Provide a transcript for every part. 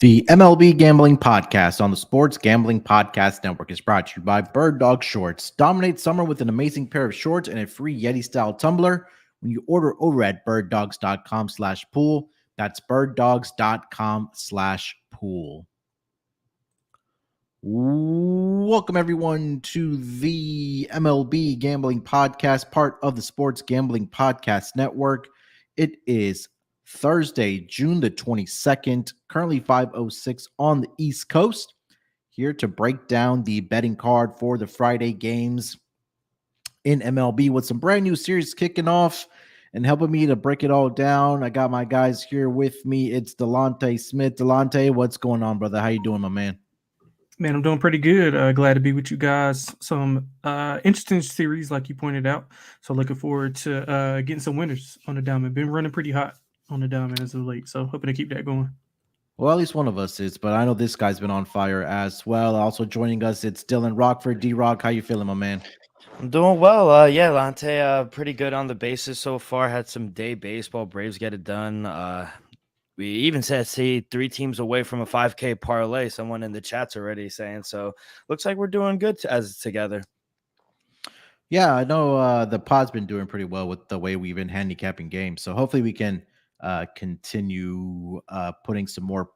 The MLB Gambling Podcast on the Sports Gambling Podcast Network is brought to you by Birddog Shorts. Dominate summer with an amazing pair of shorts and a free Yeti-style tumbler when you order over at birddogs.com/pool. That's birddogs.com/pool. Welcome, everyone, to the MLB Gambling Podcast, part of the Sports Gambling Podcast Network. It is Thursday, June the 22nd, currently 5:06 on the East Coast. Here to break down the betting card for the Friday games in MLB with some brand new series kicking off. And helping me to break it all down, I got my guys here with me. It's Delonte Smith. Delonte, what's going on, brother? How you doing, my man? Man, I'm doing pretty good. Glad to be with you guys. Some interesting series, like you pointed out. So looking forward to getting some winners on the diamond. Been running pretty hot on the diamond as of late. So hoping to keep that going. Well, at least one of us is, but I know this guy's been on fire as well. Also joining us, it's Dylan Rockford. D-Rock, how you feeling, my man? I'm doing well. Yeah, Lante, pretty good on the bases so far. Had some day baseball. Braves get it done. We even see 3 teams away from a 5K parlay. Someone in the chat's already saying so. Looks like we're doing good as together. Yeah, I know the pod's been doing pretty well with the way we've been handicapping games. So hopefully we can continue putting some more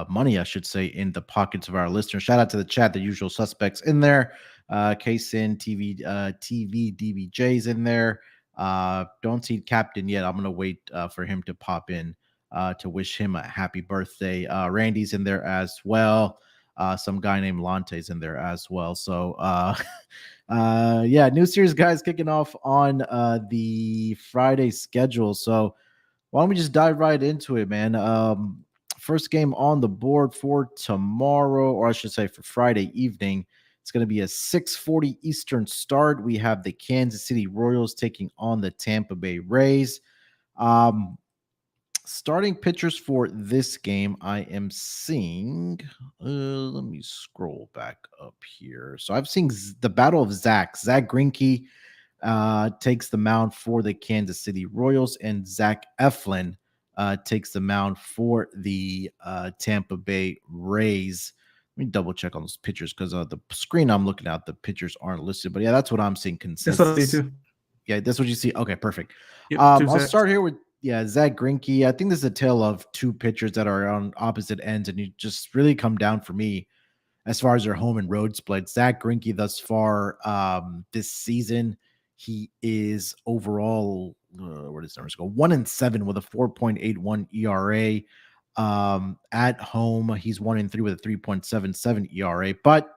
money, I should say, in the pockets of our listeners. Shout out to the chat, the usual suspects in there. Kaysen, TV DBJ's in there. Don't see Captain yet. I'm going to wait for him to pop in to wish him a happy birthday. Randy's in there as well. Some guy named Lante's in there as well. So, yeah, new series, guys, kicking off on the Friday schedule. So why don't we just dive right into it, man? First game on the board for tomorrow, or I should say for Friday evening. It's going to be a 6:40 Eastern start. We have the Kansas City Royals taking on the Tampa Bay Rays. Starting pitchers for this game, I am seeing. Let me scroll back up here. So I've seen the battle of Zach Greinke takes the mound for the Kansas City Royals, and Zach Eflin takes the mound for the Tampa Bay Rays. Let me double check on those pitchers because the screen I'm looking at, the pitchers aren't listed. But yeah, that's what I'm seeing. Consensus. That's what I see too. Yeah, that's what you see. Okay, perfect. Yep, I'll start here with Zach Greinke. I think this is a tale of 2 pitchers that are on opposite ends, and you just really come down for me as far as their home and road split. Zach Greinke thus far this season, he is overall where does numbers go? 1-7 with a 4.81 ERA. At home, he's 1-3 with a 3.77 ERA. But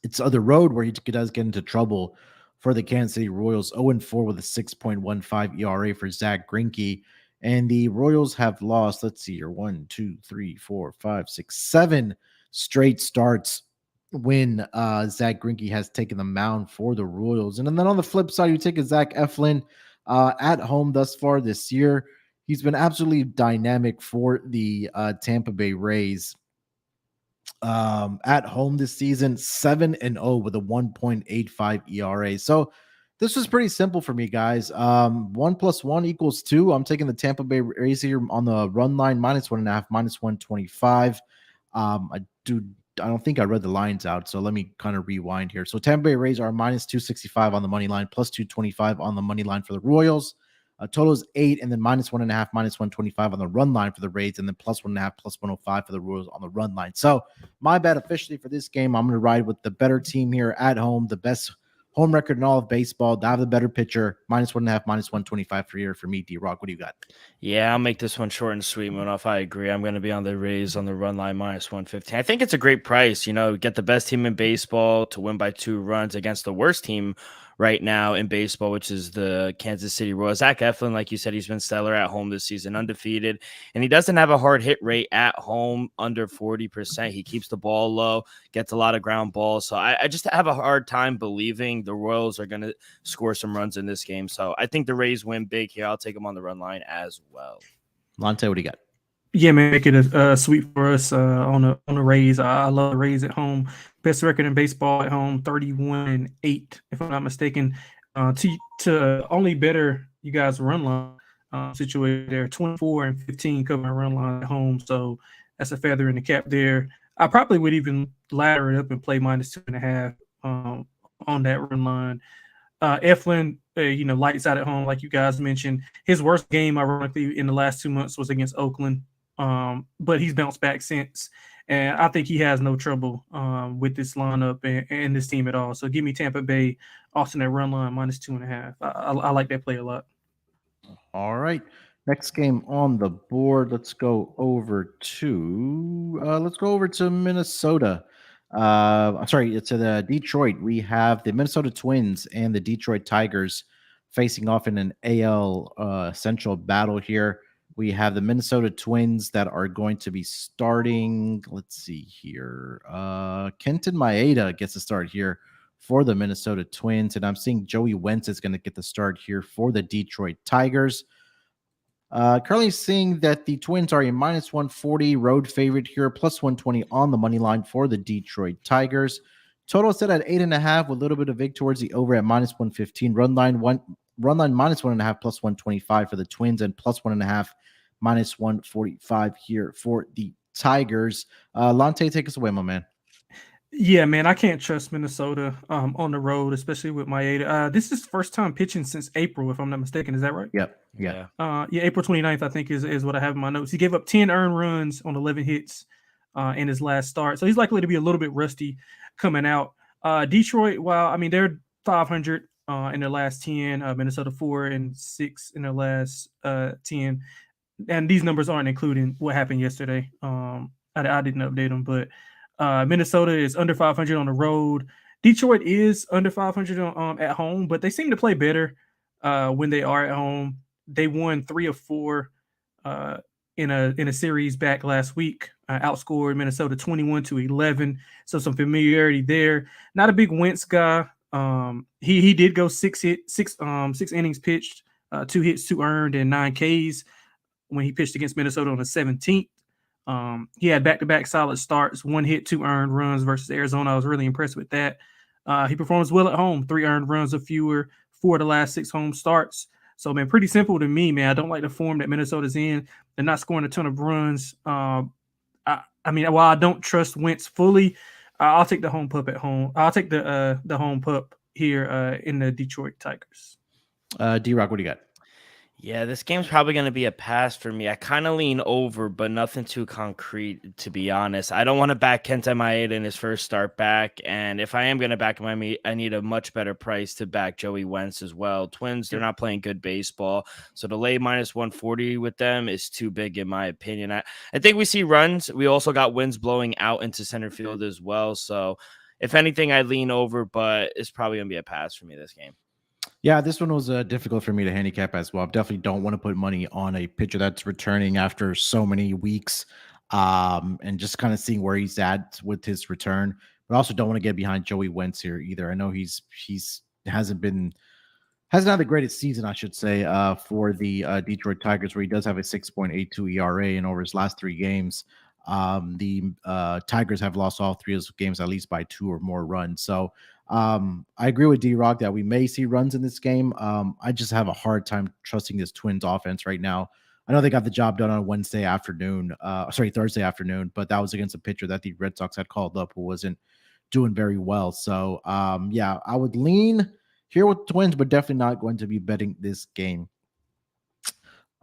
it's the road where he does get into trouble for the Kansas City Royals. 0-4 with a 6.15 ERA for Zach Greinke. And the Royals have lost, let's see here, 1, 2, 3, 4, 5, 6, 7 straight starts when Zach Greinke has taken the mound for the Royals. And then on the flip side, you take a Zach Eflin at home thus far this year. He's been absolutely dynamic for the Tampa Bay Rays. At home this season, 7-0 with a 1.85 ERA. So this was pretty simple for me, guys. 1 + 1 = 2. I'm taking the Tampa Bay Rays here on the run line, -1.5, -125. I don't think I read the lines out, so let me kind of rewind here. So Tampa Bay Rays are -265 on the money line, +225 on the money line for the Royals. Total is 8, and then -1.5, -125 on the run line for the Rays, and then +1.5, +105 for the Royals on the run line. So my bet officially for this game, I'm going to ride with the better team here at home, the best home record in all of baseball. I have the better pitcher, -1.5, -125 for here for me. D-Rock, what do you got? Yeah, I'll make this one short and sweet, Munaf. I agree. I'm going to be on the Rays on the run line -115. I think it's a great price. Get the best team in baseball to win by 2 runs against the worst team right now in baseball, which is the Kansas City Royals. Zach Eflin, like you said, he's been stellar at home this season, undefeated, and he doesn't have a hard hit rate at home under 40%. He keeps the ball low, gets a lot of ground balls. So I just have a hard time believing the Royals are going to score some runs in this game. So I think the Rays win big here. I'll take them on the run line as well. Lonte, what do you got? Yeah, man, make it a sweep for us on the Rays. I love the Rays at home. Best record in baseball at home, 31-8, if I'm not mistaken. To only better you guys run line situated there, 24-15 covering run line at home. So that's a feather in the cap there. I probably would even ladder it up and play -2.5 on that run line. Eflin, lights out at home, like you guys mentioned. His worst game, ironically, in the last 2 months was against Oakland, but he's bounced back since. And I think he has no trouble with this lineup and this team at all. So give me Tampa Bay, Austin at run line -2.5. I like that play a lot. All right. Next game on the board. Let's go over to Minnesota. I'm sorry, to the Detroit. We have the Minnesota Twins and the Detroit Tigers facing off in an AL Central battle here. We have the Minnesota Twins that are going to be starting. Let's see here. Kenton Maeda gets a start here for the Minnesota Twins, and I'm seeing Joey Wentz is going to get the start here for the Detroit Tigers. Currently seeing that the Twins are a -140 road favorite here, +120 on the money line for the Detroit Tigers. Total set at 8.5 with a little bit of vig towards the over at -115. Run line -1.5 +125 for the Twins, and +1.5 -145 here for the Tigers. Lante, take us away, my man. Yeah, man, I can't trust Minnesota on the road, especially with Maeda. This is first time pitching since April, if I'm not mistaken. Is that right? Yep. Yeah. April 29th, I think, is what I have in my notes. He gave up 10 earned runs on 11 hits in his last start. So he's likely to be a little bit rusty coming out. Detroit, they're 500 in their last 10. Minnesota 4-6 in their last 10. And these numbers aren't including what happened yesterday. I didn't update them, but Minnesota is under 500 on the road. Detroit is under 500 at home, but they seem to play better when they are at home. They won 3 of 4 in a series back last week. Outscored Minnesota 21-11. So some familiarity there. Not a big Wentz guy. He did go 6 innings pitched, 2 hits, 2 earned, and 9 Ks when he pitched against Minnesota on the 17th. He had back-to-back solid starts, 1 hit, 2 earned runs versus Arizona. I was really impressed with that. He performs well at home, 3 earned runs or fewer, 4 of the last 6 home starts. So, man, pretty simple to me, man. I don't like the form that Minnesota's in. They're not scoring a ton of runs. While I don't trust Wentz fully, I'll take the home pup at home. I'll take the home pup here in the Detroit Tigers. D-Rock, what do you got? Yeah, this game's probably going to be a pass for me. I kind of lean over, but nothing too concrete, to be honest. I don't want to back Kenta Maeda in his first start back, and if I am going to back him, I need a much better price to back Joey Wentz as well. Twins, they're not playing good baseball, so to lay -140 with them is too big, in my opinion. I think we see runs. We also got winds blowing out into center field as well, so if anything, I lean over, but it's probably going to be a pass for me this game. Yeah, this one was difficult for me to handicap as well. I definitely don't want to put money on a pitcher that's returning after so many weeks, and just kind of seeing where he's at with his return. But I also don't want to get behind Joey Wentz here either. I know he hasn't had the greatest season, I should say, for the Detroit Tigers, where he does have a 6.82 ERA, and over his last 3 games, the Tigers have lost all 3 of those games at least by 2 or more runs. So I agree with D-Rock that we may see runs in this game. I just have a hard time trusting this Twins offense right now. I know they got the job done on Thursday afternoon, but that was against a pitcher that the Red Sox had called up who wasn't doing very well. So I would lean here with the Twins, but definitely not going to be betting this game.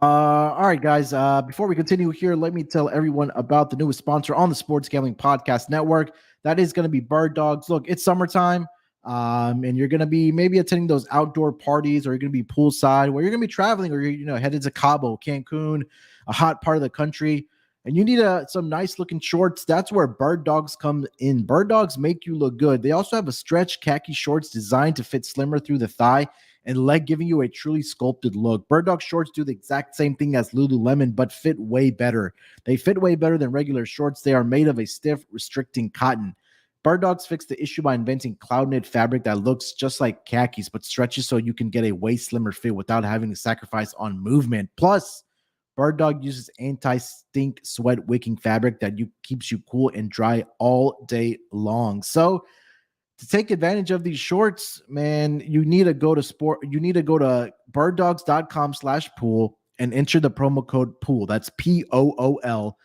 All right, guys. Before we continue here, let me tell everyone about the newest sponsor on the Sports Gambling Podcast Network. That is going to be Birddogs. Look, it's summertime, and you're going to be maybe attending those outdoor parties, or you're going to be poolside, or you're going to be traveling, or you're headed to Cabo, Cancun, a hot part of the country, and you need some nice looking shorts. That's where Birddogs come in. Birddogs make you look good. They also have a stretch khaki shorts designed to fit slimmer through the thigh and leg, giving you a truly sculpted look. Birddog shorts do the exact same thing as Lululemon, but fit way better. They fit way better than regular shorts. They are made of a stiff, restricting cotton. Birddogs fixed the issue by inventing cloud knit fabric that looks just like khakis, but stretches so you can get a way slimmer fit without having to sacrifice on movement. Plus, Birddog uses anti-stink sweat wicking fabric that keeps you cool and dry all day long. So, to take advantage of these shorts, man, you need to go to birddogs.com/pool and enter the promo code POOL. That's POOL.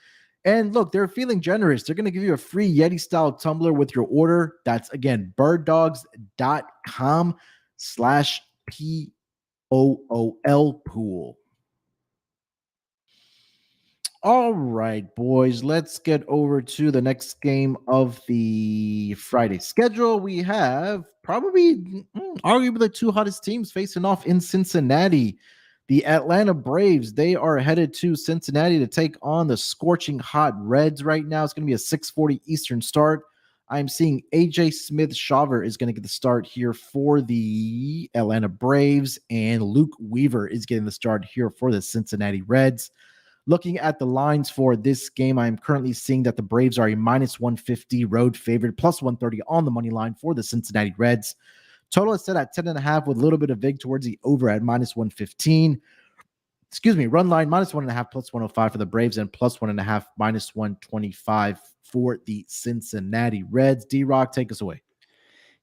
And look, they're feeling generous. They're going to give you a free Yeti style tumbler with your order. That's again, birddogs.com/POOL pool. All right, boys, let's get over to the next game of the Friday schedule. We have probably arguably the two hottest teams facing off in Cincinnati. The Atlanta Braves, they are headed to Cincinnati to take on the scorching hot Reds right now. It's going to be a 6:40 Eastern start. I'm seeing AJ Smith-Shawver is going to get the start here for the Atlanta Braves, and Luke Weaver is getting the start here for the Cincinnati Reds. Looking at the lines for this game, I'm currently seeing that the Braves are a -150 road favorite, +130 on the money line for the Cincinnati Reds. Total is set at 10.5 with a little bit of vig towards the over at -115. Excuse me, run line -1.5 +105 for the Braves and +1.5 -125 for the Cincinnati Reds. D-Rock, take us away.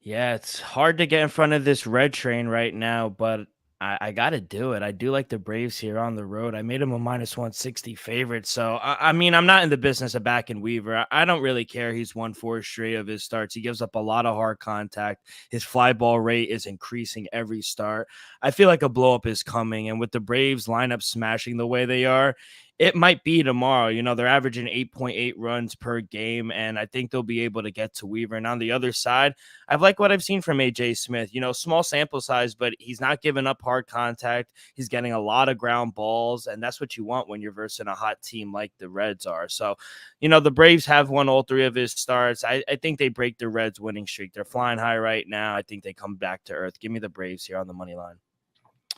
Yeah, it's hard to get in front of this red train right now, but I got to do it. I do like the Braves here on the road. I made them a -160 favorite. So, I mean, I'm not in the business of backing Weaver. I don't really care. He's won 4 straight of his starts. He gives up a lot of hard contact. His fly ball rate is increasing every start. I feel like a blow up is coming. And with the Braves lineup smashing the way they are, it might be tomorrow. You know, they're averaging 8.8 runs per game, and I think they'll be able to get to Weaver. And on the other side, I've liked what I've seen from AJ Smith. You know, small sample size, but he's not giving up hard contact. He's getting a lot of ground balls, and that's what you want when you're versing a hot team like the Reds are. So, you know, the Braves have won all 3 of his starts. I think they break the Reds winning streak. They're flying high right now. I think they come back to earth. Give me the Braves here on the money line.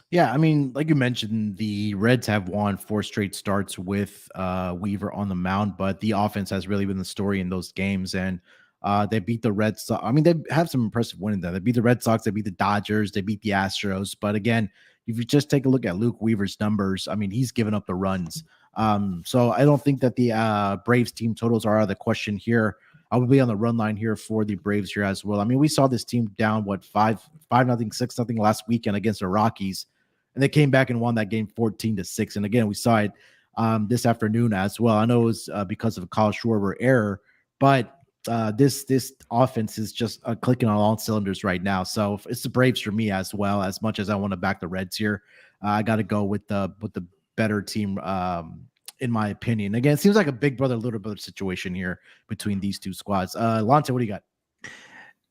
Yeah, I mean, like you mentioned, the Reds have won 4 straight starts with Weaver on the mound, but the offense has really been the story in those games. And they beat the Red Sox. I mean, they have some impressive winning there. They beat the Red Sox, they beat the Dodgers, they beat the Astros. But again, if you just take a look at Luke Weaver's numbers, I mean, he's given up the runs. So I don't think that the Braves team totals are out of the question here. I will be on the run line here for the Braves here as well. I mean, we saw this team down, 5-0, 6-0 last weekend against the Rockies. And they came back and won that game 14-6. And again, we saw it this afternoon as well. I know it was because of a Kyle Schwarber error, but this offense is just clicking on all cylinders right now. So it's the Braves for me as well. As much as I want to back the Reds here, I got to go with the better team, in my opinion. Again, it seems like a big brother, little brother situation here between these two squads. Lonte, what do you got?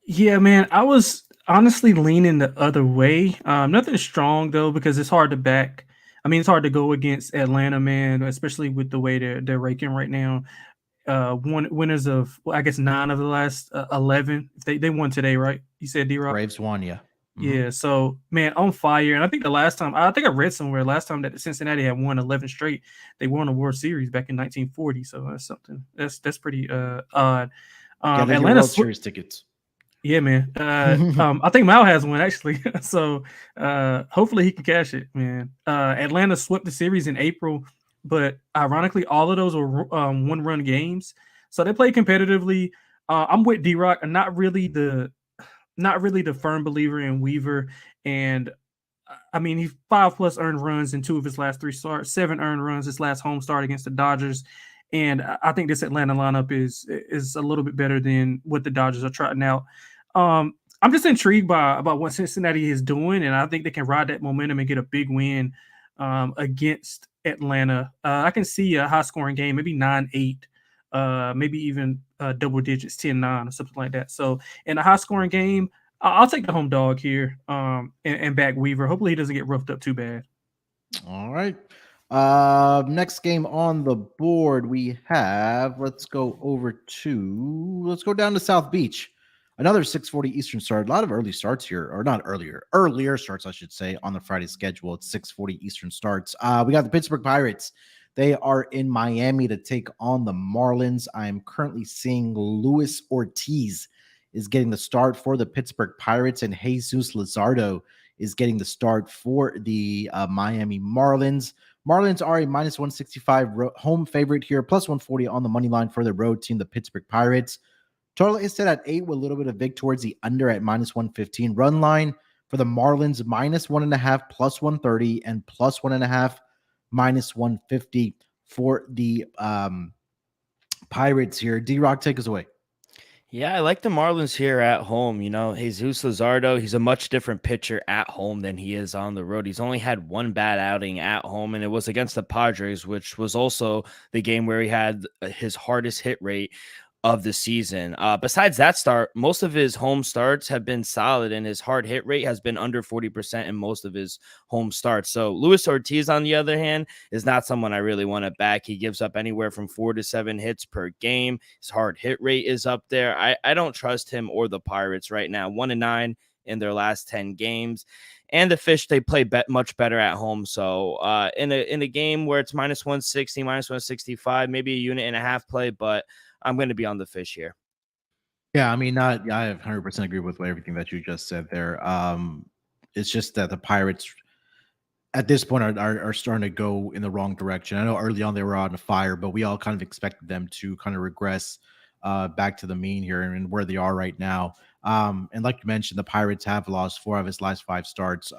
Yeah, man, I was honestly leaning the other way. Nothing strong though, because it's hard to back. I mean, it's hard to go against Atlanta, man, especially with the way they're ranking right now. Winners of, well, I guess 9 of the last 11. They won today, right? You said D-Rock? Braves won, yeah. Yeah, so man, on fire. And I think I read somewhere last time that Cincinnati had won 11 straight. They won a World Series back in 1940. So that's something that's pretty odd. Atlanta World Series tickets. Yeah, man. I think Mal has one actually. So hopefully he can cash it, man. Atlanta swept the series in April, but ironically, all of those were 1-run games. So they play competitively. I'm with D-Rock. I'm not really the firm believer in Weaver. And I mean, he's 5+ earned runs in 2 of his last 3 starts, 7 earned runs his last home start against the Dodgers. And I think this Atlanta lineup is a little bit better than what the Dodgers are trotting out. I'm just intrigued about what Cincinnati is doing, and I think they can ride that momentum and get a big win against Atlanta. I can see a high-scoring game, maybe 9-8, maybe even double digits, 10-9 or something like that. So in a high-scoring game, I'll take the home dog here and back Weaver. Hopefully he doesn't get roughed up too bad. All right. Next game on the board we have, let's go down to South Beach. Another 6:40 Eastern start. A lot of early starts here, or not earlier starts, I should say, on the Friday schedule. It's 6:40 Eastern starts. We got the Pittsburgh Pirates. They are in Miami to take on the Marlins. I'm currently seeing Luis Ortiz is getting the start for the Pittsburgh Pirates, and Jesus Luzardo is getting the start for the Miami Marlins. Marlins are a -165 home favorite here, +140 on the money line for the road team, the Pittsburgh Pirates. Total is set at 8 with a little bit of vig towards the under at -115. Run line for the Marlins, -1.5 +130 and +1.5 -150 for the Pirates here. D-Rock, take us away. Yeah, I like the Marlins here at home. You know, Jesus Luzardo, he's a much different pitcher at home than he is on the road. He's only had one bad outing at home, and it was against the Padres, which was also the game where he had his hardest hit rate of the season. Besides that start, most of his home starts have been solid, and his hard hit rate has been under 40% in most of his home starts. So Luis Ortiz, on the other hand, is not someone I really want to back. He gives up anywhere from 4 to 7 hits per game. His hard hit rate is up there. I don't trust him or the Pirates right now. 1-9 in their last 10 games. And the Fish, they play much better at home. So in a game where it's minus 160, minus 165, maybe a unit and a half play, but I'm going to be on the Fish here. Yeah, I mean, I 100% agree with everything that you just said there. It's just that the Pirates at this point are starting to go in the wrong direction. I know early on they were on fire, but we all kind of expected them to kind of regress back to the mean here and where they are right now. And like you mentioned, the Pirates have lost 4 of his last 5 starts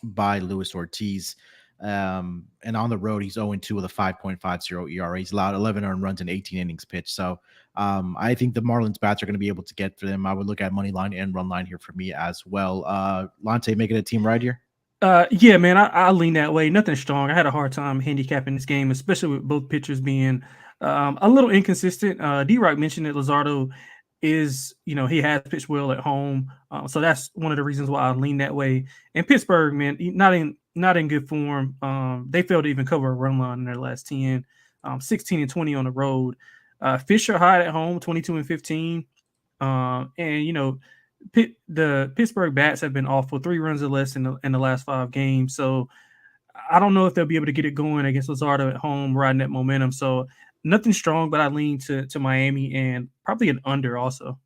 by Luis Ortiz. And on the road, he's 0-2 with a 5.50 ERA. He's allowed 11 earned runs in 18 innings pitched. So I think the Marlins bats are going to be able to get for them. I would look at money line and run line here for me as well. Lante, make it a team ride here. Yeah, man, I lean that way. Nothing strong. I had a hard time handicapping this game, especially with both pitchers being a little inconsistent. D-Rock mentioned that Luzardo is, he has pitched well at home. So that's one of the reasons why I lean that way. And Pittsburgh, man, not in good form. They failed to even cover a run line in their last 10, 16-20 on the road. Fish are hot at home, 22-15. And, the Pittsburgh bats have been awful, 3 runs or less in the last 5 games. So I don't know if they'll be able to get it going against Luzardo at home, riding that momentum. So nothing strong, but I lean to Miami and probably an under also.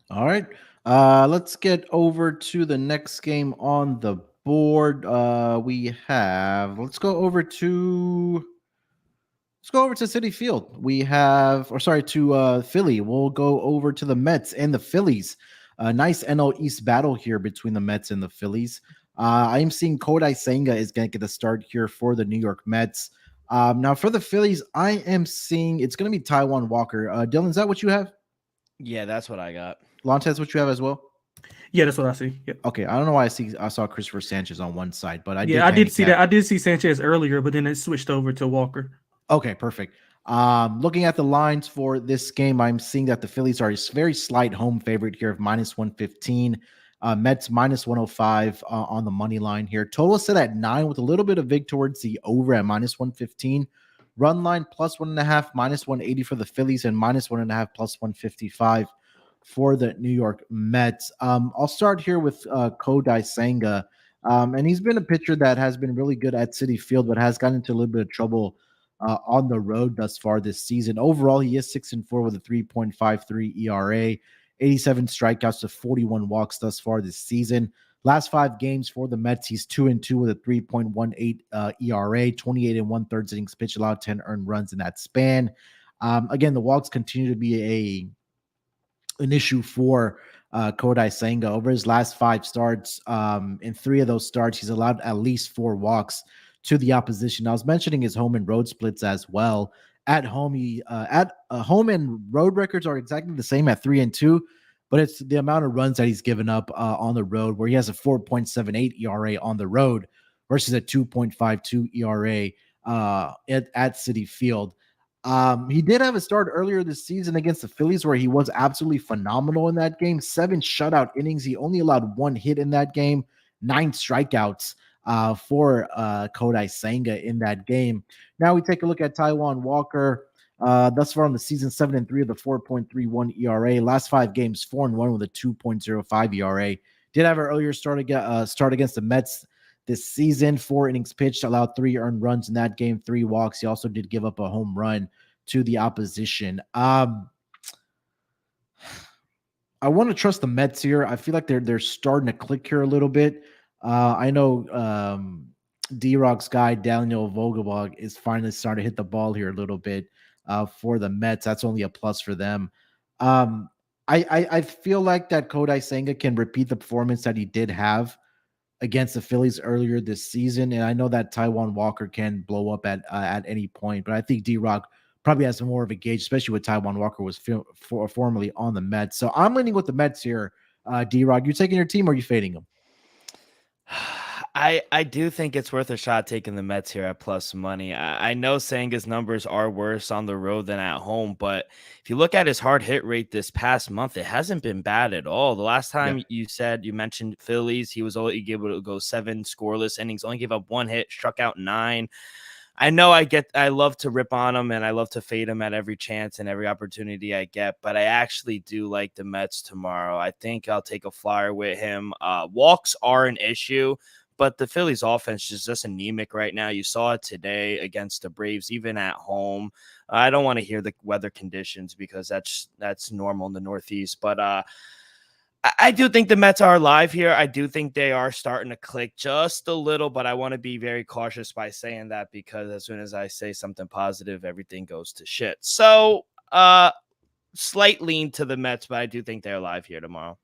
All right. Let's get over to the next game on the board. Let's go over to Citi Field. To Philly. We'll go over to the Mets and the Phillies. A nice NL East battle here between the Mets and the Phillies. I am seeing Kodai Senga is going to get the start here for the New York Mets. Now for the Phillies, I am seeing it's going to be Taijuan Walker. Dylan, is that what you have? Yeah, that's what I got. Lantes, what you have as well? Yeah, that's what I see. Yep. Okay, I don't know why I saw Christopher Sanchez on one side, but I did see that. I did see Sanchez earlier, but then it switched over to Walker. Okay, perfect. Looking at the lines for this game, I'm seeing that the Phillies are a very slight home favorite here of minus 115. Mets minus 105 on the money line here. Total set at 9 with a little bit of vig towards the over at minus 115. Run line plus 1.5, minus 180 for the Phillies, and minus 1.5 plus 155 for the New York Mets. I'll start here with Kodai Senga. And he's been a pitcher that has been really good at Citi Field, but has gotten into a little bit of trouble on the road thus far this season. Overall, he is 6-4 with a 3.53 ERA, 87 strikeouts to 41 walks thus far this season. Last 5 games for the Mets, he's 2-2 with a 3.18 ERA, 28 1/3 innings pitched, allowed 10 earned runs in that span. Again, the walks continue to be an issue for Kodai Senga. Over his last 5 starts, in 3 of those starts, he's allowed at least 4 walks to the opposition. I was mentioning his home and road splits as well. At home, home and road records are exactly the same at 3-2, but it's the amount of runs that he's given up on the road, where he has a 4.78 ERA on the road versus a 2.52 ERA at Citi Field. He did have a start earlier this season against the Phillies where he was absolutely phenomenal in that game. 7 shutout innings. He only allowed 1 hit in that game, 9 strikeouts for Kodai Senga in that game. Now we take a look at Taijuan Walker. Thus far on the season, 7-3 with a 4.31 ERA. Last 5 games, 4-1 with a 2.05 ERA. Did have an earlier start against the Mets this season. 4 innings pitched, allowed 3 earned runs in that game, 3 walks. He also did give up a home run to the opposition. I want to trust the Mets here. I feel like they're starting to click here a little bit. I know D-Rock's guy, Daniel Vogelbach, is finally starting to hit the ball here a little bit for the Mets. That's only a plus for them. I feel like that Kodai Senga can repeat the performance that he did have against the Phillies earlier this season. And I know that Taijuan Walker can blow up at any point, but I think D-Rock probably has more of a gauge, especially with Taijuan Walker was formerly on the Mets. So I'm leaning with the Mets here. D-Rock, you taking your team or are you fading them? I do think it's worth a shot taking the Mets here at plus money. I know Senga's numbers are worse on the road than at home, but if you look at his hard hit rate this past month, it hasn't been bad at all. The last time you mentioned Phillies, he was only able to go 7 scoreless innings, only gave up 1 hit, struck out 9. I know I love to rip on him and I love to fade him at every chance and every opportunity I get, but I actually do like the Mets tomorrow. I think I'll take a flyer with him. Walks are an issue, but the Phillies offense is just anemic right now. You saw it today against the Braves, even at home. I don't want to hear the weather conditions because that's normal in the Northeast, but I do think the Mets are alive here. I do think they are starting to click just a little, but I want to be very cautious by saying that because as soon as I say something positive, everything goes to shit. So, slight lean to the Mets, but I do think they're alive here tomorrow.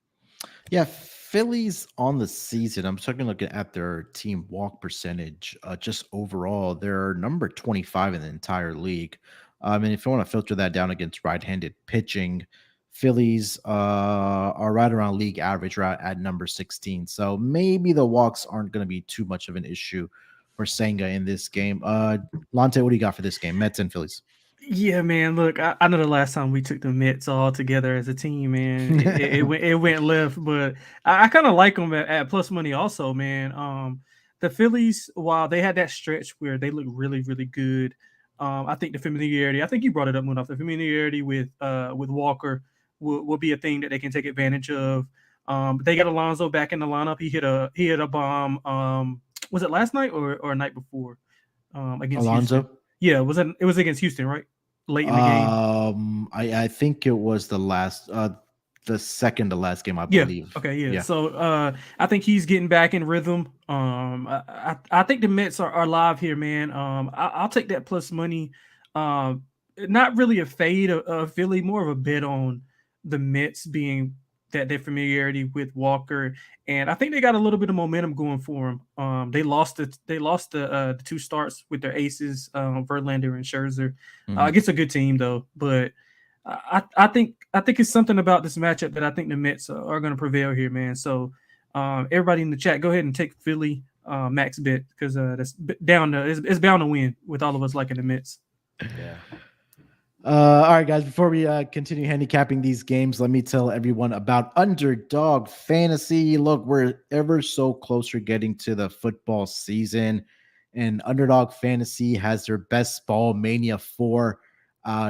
Yeah, Phillies on the season. I'm starting looking at their team walk percentage. Just overall, they're number 25 in the entire league. And if you want to filter that down against right-handed pitching, Phillies are right around league average, right at number 16. So maybe the walks aren't going to be too much of an issue for Senga in this game. Lante, what do you got for this game? Mets and Phillies. Yeah, man. Look, I know the last time we took the Mets all together as a team, man, it went left. But I kind of like them at plus money, also, man. The Phillies, while they had that stretch where they looked really, really good, I think the familiarity. I think you brought it up, Munaf. The familiarity with Walker will be a thing that they can take advantage of. They got Alonso back in the lineup. He hit a bomb. Was it last night or a night before? Against Alonso. Houston. Yeah, it was against Houston, right? Late in the game. I think it was the second to last game, I believe. Okay, yeah. So I think he's getting back in rhythm. I think the Mets are live here, man. I'll take that plus money. Not really a fade of Philly, more of a bet on the Mets being that their familiarity with Walker, and I think they got a little bit of momentum going for them. They lost the 2 starts with their aces, Verlander and Scherzer. Against a good team though, but I think it's something about this matchup that I think the Mets are going to prevail here, man. So everybody in the chat, go ahead and take Philly max bet because that's down to it's bound to win with all of us liking the Mets. Yeah. All right, guys, before we continue handicapping these games, let me tell everyone about Underdog Fantasy. Look, we're ever so closer getting to the football season, and Underdog Fantasy has their Best Ball Mania 4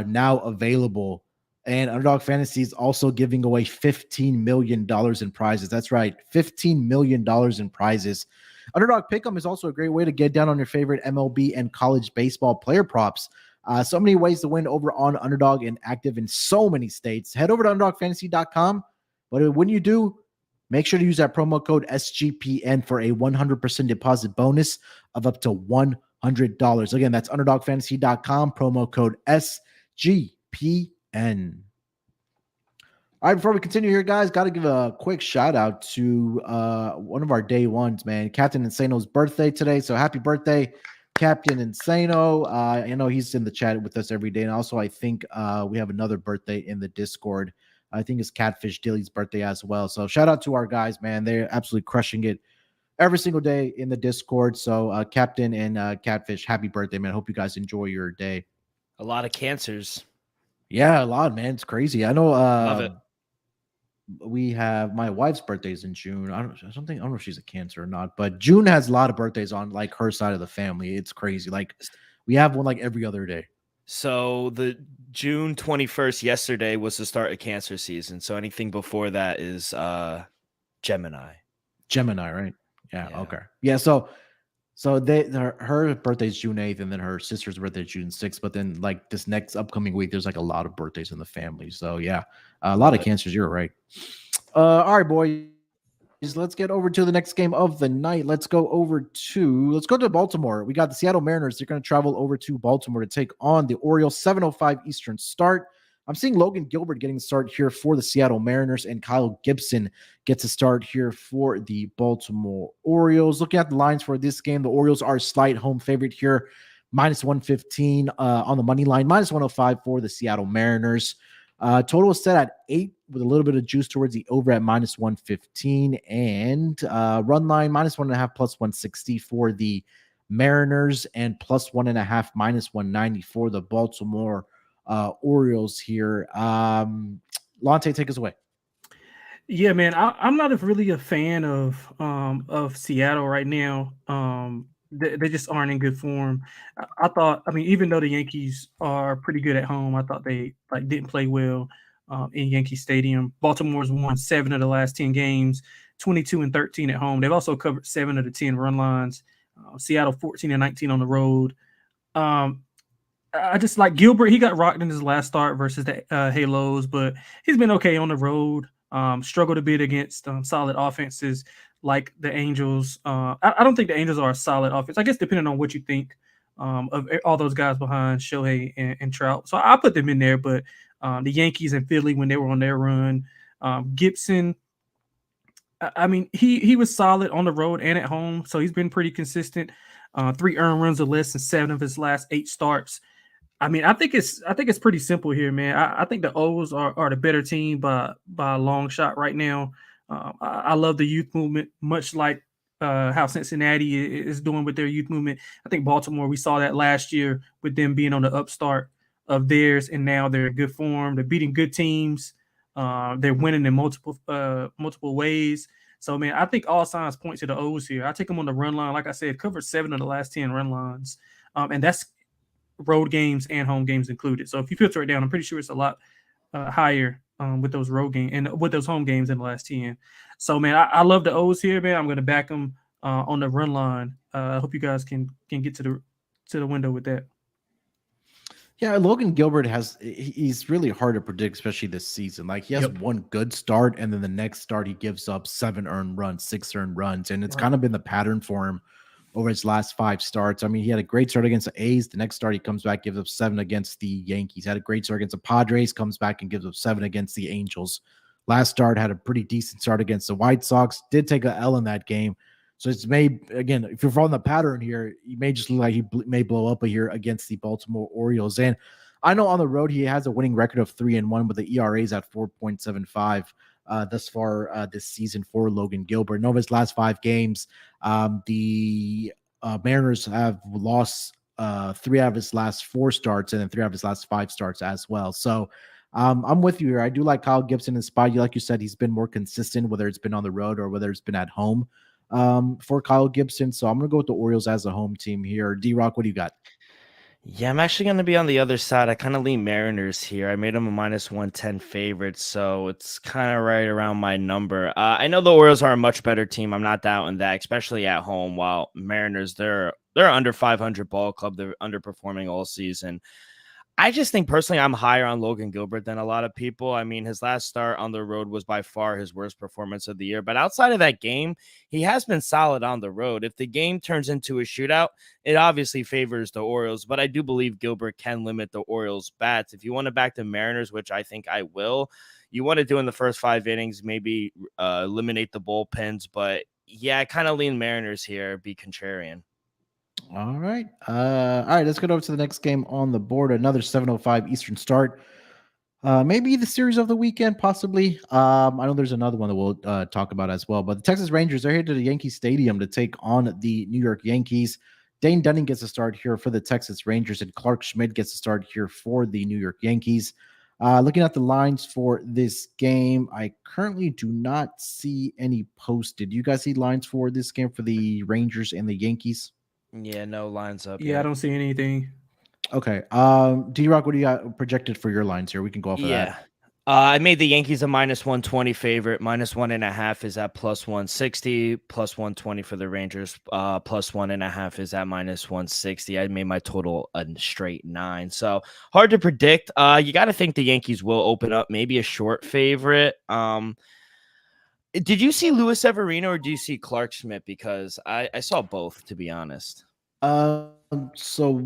now available. And Underdog Fantasy is also giving away $15 million in prizes. That's right, $15 million in prizes. Underdog Pick'em is also a great way to get down on your favorite MLB and college baseball player props. So many ways to win over on Underdog and active in so many states. Head over to underdogfantasy.com. But when you do, make sure to use that promo code SGPN for a 100% deposit bonus of up to $100. Again, that's underdogfantasy.com, promo code SGPN. All right, before we continue here, guys, got to give a quick shout out to one of our day ones, man. Captain Insano's birthday today. So happy birthday, Captain Insano. I know he's in the chat with us every day. And also, I think we have another birthday in the Discord. I think it's Catfish Dilly's birthday as well. So shout out to our guys, man. They're absolutely crushing it every single day in the Discord. So Captain and Catfish, happy birthday, man. Hope you guys enjoy your day. A lot of cancers. Yeah, a lot, man. It's crazy. I know. Love it. We have my wife's birthday's in June. I don't know if she's a Cancer or not, but June has a lot of birthdays on like her side of the family. It's crazy. Like we have one like every other day. So the June 21st yesterday was the start of Cancer season. So anything before that is Gemini. Gemini, right? Yeah. Okay. Yeah. So her birthday's June 8th, and then her sister's birthday is June 6th. But then like this next upcoming week, there's like a lot of birthdays in the family. So yeah, a lot of Cancers. You're right. All right, boys. Let's get over to the next game of the night. Let's go to Baltimore. We got the Seattle Mariners. They're going to travel over to Baltimore to take on the Orioles. 7:05 Eastern start. I'm seeing Logan Gilbert getting a start here for the Seattle Mariners, and Kyle Gibson gets a start here for the Baltimore Orioles. Looking at the lines for this game, the Orioles are a slight home favorite here minus 115 on the money line, minus 105 for the Seattle Mariners. Total is set at 8 with a little bit of juice towards the over at minus 115, and run line minus 1.5 plus 160 for the Mariners, and plus 1.5 minus 190 for the Baltimore Orioles here. Lante, take us away. Yeah, man, I'm not really a fan of Seattle right now. They just aren't in good form. I thought, I mean, even though the Yankees are pretty good at home, I thought they didn't play well in Yankee Stadium. Baltimore's won 7 of the last 10 games, 22-13 at home. They've also covered 7 of the 10 run lines. Seattle 14-19 on the road. I just like Gilbert. He got rocked in his last start versus the Halos, but he's been okay on the road. Struggled a bit against solid offenses like the Angels. I don't think the Angels are a solid offense. I guess depending on what you think of all those guys behind Shohei and Trout. So I put them in there, but the Yankees and Philly when they were on their run. Gibson, I mean, he was solid on the road and at home, so he's been pretty consistent. 3 earned runs or less in 7 of his last 8 starts. I mean, I think it's pretty simple here, man. I think the O's are the better team by a long shot right now. I love the youth movement, much like how Cincinnati is doing with their youth movement. I think Baltimore, we saw that last year with them being on the upstart of theirs, and now they're in good form. They're beating good teams. They're winning in multiple ways. So, man, I think all signs point to the O's here. I take them on the run line. Like I said, covered 7 of the last 10 run lines, and that's road games and home games included. So if you filter it down, I'm pretty sure it's a lot higher with those road games and with those home games in the last 10. So, man, I love the O's here, man. I'm going to back them on the run line. I hope you guys can get to the window with that. Yeah, Logan Gilbert he's really hard to predict, especially this season. Like he has one good start, and then the next start he gives up 7 earned runs, 6 earned runs, and it's kind of been the pattern for him over his last 5 starts. I mean, he had a great start against the A's. The next start he comes back, gives up 7 against the Yankees. Had a great start against the Padres, comes back and gives up 7 against the Angels. Last start had a pretty decent start against the White Sox. Did take a L in that game. So it's again, if you're following the pattern here, you may just look like he may blow up here against the Baltimore Orioles. And I know on the road he has a winning record of 3-1, but the ERA is at 4.75 thus far this season for Logan Gilbert. In over his last 5 games, the Mariners have lost 3 out of his last 4 starts, and then 3 out of his last 5 starts as well. So I'm with you here. I do like Kyle Gibson in spot. Like you said, he's been more consistent, whether it's been on the road or whether it's been at home for Kyle Gibson. So I'm going to go with the Orioles as a home team here. D-Rock, what do you got? Yeah, I'm actually going to be on the other side. I kind of lean Mariners here. I made them a minus 110 favorite, so it's kind of right around my number. I know the Orioles are a much better team. I'm not doubting that, especially at home, while Mariners, they're under 500 ball club. They're underperforming all season. I just think personally I'm higher on Logan Gilbert than a lot of people. I mean, his last start on the road was by far his worst performance of the year. But outside of that game, he has been solid on the road. If the game turns into a shootout, it obviously favors the Orioles. But I do believe Gilbert can limit the Orioles' bats. If you want to back the Mariners, which I think I will, you want to do in the first 5 innings, maybe eliminate the bullpens. But yeah, I kind of lean Mariners here, be contrarian. All right. Let's get over to the next game on the board. Another 7:05 Eastern start. Maybe the series of the weekend, possibly. I know there's another one that we'll talk about as well. But the Texas Rangers are here to the Yankee Stadium to take on the New York Yankees. Dane Dunning gets a start here for the Texas Rangers, and Clark Schmidt gets a start here for the New York Yankees. Looking at the lines for this game, I currently do not see any posted. Do you guys see lines for this game for the Rangers and the Yankees? Yeah, no lines up. Yeah, yet. I don't see anything. Okay. D-Rock, what do you got projected for your lines here? We can go off of that. I made the Yankees a minus 120 favorite. Minus 1.5 is at plus 160. Plus 120 for the Rangers. Plus 1.5 is at minus 160. I made my total a straight 9. So hard to predict. You got to think the Yankees will open up maybe a short favorite. Did you see Luis Severino or do you see Clark Schmidt? Because I saw both, to be honest. So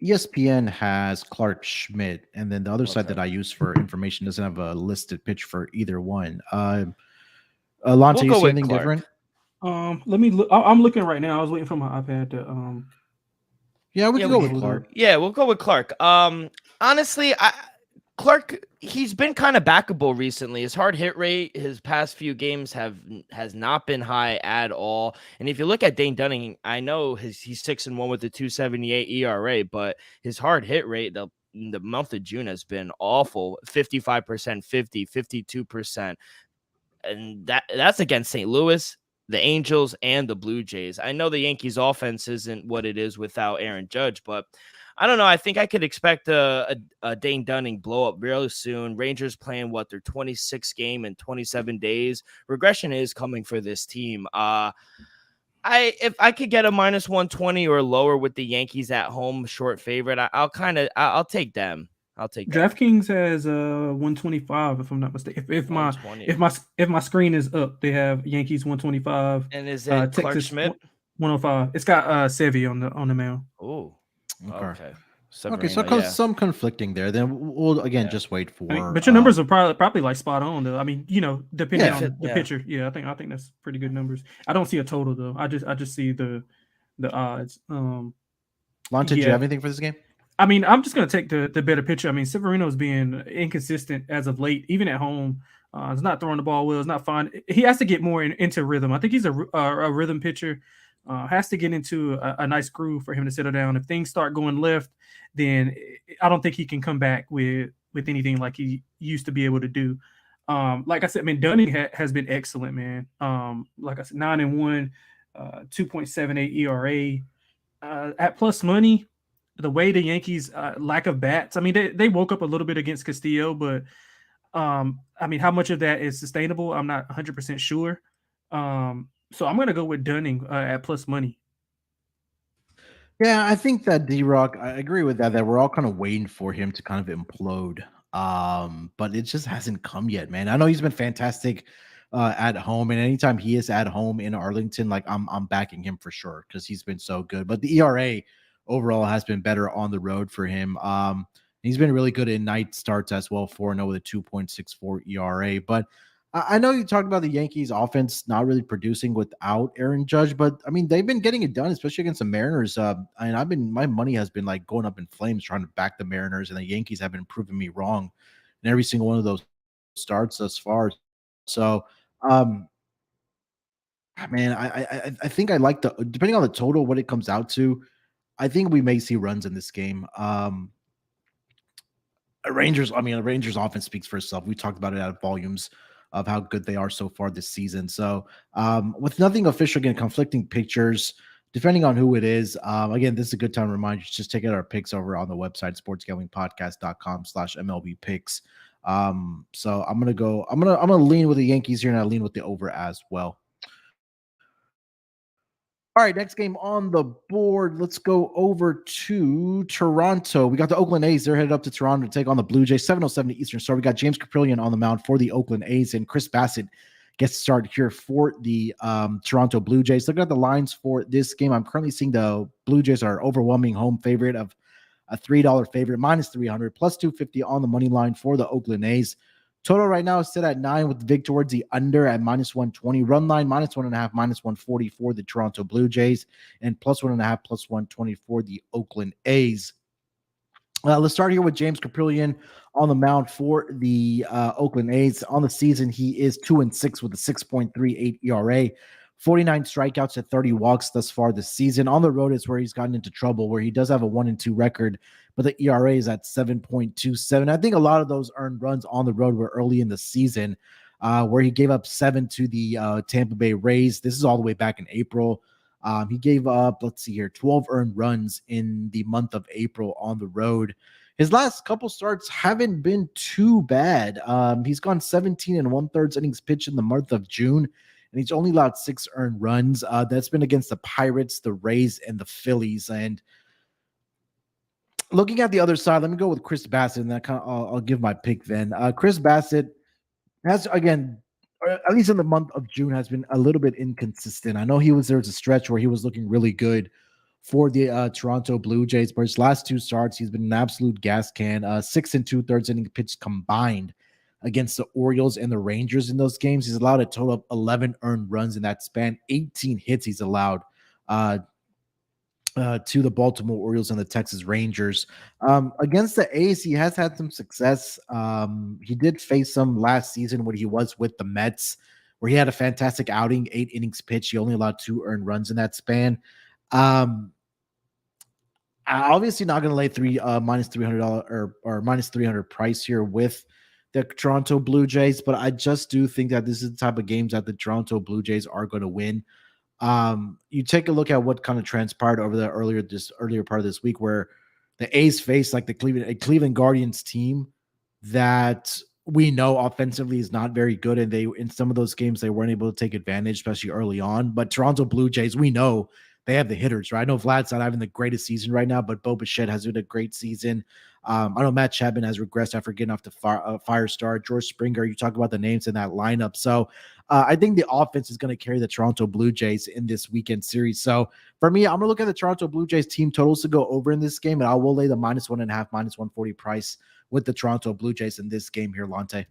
ESPN has Clark Schmidt, and then the other site that I use for information doesn't have a listed pitch for either one. Alonso, you see anything different? Let me look. I'm looking right now. I was waiting for my iPad to Yeah, we can go with Clark. Yeah, we'll go with Clark. Honestly, Clark, he's been kind of backable recently. His hard hit rate, his past few games has not been high at all. And if you look at Dane Dunning, I know he's 6-1 with a 2.78 ERA, but his hard hit rate the month of June has been awful. 55%, 50, 52%. And that's against St. Louis, the Angels, and the Blue Jays. I know the Yankees offense isn't what it is without Aaron Judge, but I don't know. I think I could expect a Dane Dunning blow up really soon. Rangers playing their 26th game in 27 days. Regression is coming for this team. If I could get a minus 120 or lower with the Yankees at home, short favorite, I'll take them. I'll take that. DraftKings has 125 if I'm not mistaken. If my screen is up, they have Yankees 125. And is it Clark Schmidt 105? It's got Sevy on the mound. Oh, okay. Okay, so some conflicting there. Then we'll again just wait for. But your numbers are probably like spot on though. I mean, depending on the pitcher. Yeah, I think that's pretty good numbers. I don't see a total though. I just see the odds. Lon, did you have anything for this game? I mean, I'm just going to take the better pitcher. I mean, Severino's being inconsistent as of late, even at home. He's not throwing the ball well. It's not fine. He has to get more into rhythm. I think he's a rhythm pitcher. Has to get into a nice groove for him to settle down. If things start going left, then I don't think he can come back with anything like he used to be able to do. Like I said, I mean, Dunning has been excellent, man. Like I said, 9-1, 2.78 ERA. At plus money, the way the Yankees lack of bats, I mean, they woke up a little bit against Castillo, but I mean, how much of that is sustainable? I'm not 100% sure. So I'm going to go with Dunning at plus money. Yeah, I think that D-Rock, I agree with that we're all kind of waiting for him to kind of implode. But it just hasn't come yet, man. I know he's been fantastic at home, and anytime he is at home in Arlington, like I'm backing him for sure because he's been so good. But the ERA overall has been better on the road for him. He's been really good in night starts as well, 4-0 with a 2.64 ERA. But I know you talked about the Yankees offense not really producing without Aaron Judge, but I mean, they've been getting it done, especially against the Mariners. And my money has been like going up in flames trying to back the Mariners, and the Yankees have been proving me wrong in every single one of those starts thus far. So, man, I think I like depending on the total, what it comes out to, I think we may see runs in this game. The Rangers offense speaks for itself. We talked about it at volumes of how good they are so far this season. So with nothing official, again, conflicting pictures, depending on who it is. Again, this is a good time to remind you, just check out our picks over on the website, sportsgamblingpodcast.com/MLB picks. So I'm going to lean with the Yankees here, and I lean with the over as well. All right, next game on the board. Let's go over to Toronto. We got the Oakland A's. They're headed up to Toronto to take on the Blue Jays. 7:07 Eastern Star. We got James Kaprielian on the mound for the Oakland A's, and Chris Bassett gets started here for the Toronto Blue Jays. Look at the lines for this game. I'm currently seeing the Blue Jays are overwhelming home favorite of a $3 favorite, minus 300, plus 250 on the money line for the Oakland A's. Total right now is set at 9 with Vic towards the under at minus 120. Run line minus 1.5, minus 140 for the Toronto Blue Jays, and plus 1.5, plus 120 for the Oakland A's. Let's start here with James Kaprielian on the mound for the Oakland A's. On the season, he is 2-6 with a 6.38 ERA, 49 strikeouts at 30 walks thus far this season. On the road is where he's gotten into trouble, where he does have a 1-2 record, but the ERA is at 7.27. I think a lot of those earned runs on the road were early in the season, where he gave up 7 to the Tampa Bay Rays. This is all the way back in April. He gave up, 12 earned runs in the month of April on the road. His last couple starts haven't been too bad. He's gone 17 1/3 innings pitched in the month of June, and he's only allowed 6 earned runs. That's been against the Pirates, the Rays, and the Phillies. And looking at the other side, let me go with Chris Bassett, and I'll give my pick then. Chris Bassett has, again, at least in the month of June, has been a little bit inconsistent. I know there was a stretch where he was looking really good for the Toronto Blue Jays, but his last 2 starts, he's been an absolute gas can. 6 2/3 innings pitched combined against the Orioles and the Rangers in those games. He's allowed a total of 11 earned runs in that span, 18 hits he's allowed. to the Baltimore Orioles and the Texas Rangers. Against the A's, he has had some success. He did face some last season when he was with the Mets, where he had a fantastic outing, 8 innings pitched. He only allowed 2 earned runs in that span. I'm obviously not going to lay minus $300 or minus 300 price here with the Toronto Blue Jays, but I just do think that this is the type of games that the Toronto Blue Jays are going to win. You take a look at what kind of transpired over the earlier part of this week, where the A's faced like the Cleveland Guardians team that we know offensively is not very good, and they in some of those games they weren't able to take advantage, especially early on. But Toronto Blue Jays, we know they have the hitters, right? I know Vlad's not having the greatest season right now, but Bo Bichette has been a great season. I know Matt Chapman has regressed after getting off the fire start. George Springer, you talk about the names in that lineup. So I think the offense is going to carry the Toronto Blue Jays in this weekend series. So for me, I'm going to look at the Toronto Blue Jays team totals to go over in this game, and I will lay the -1.5, -140 price with the Toronto Blue Jays in this game here, Lonte.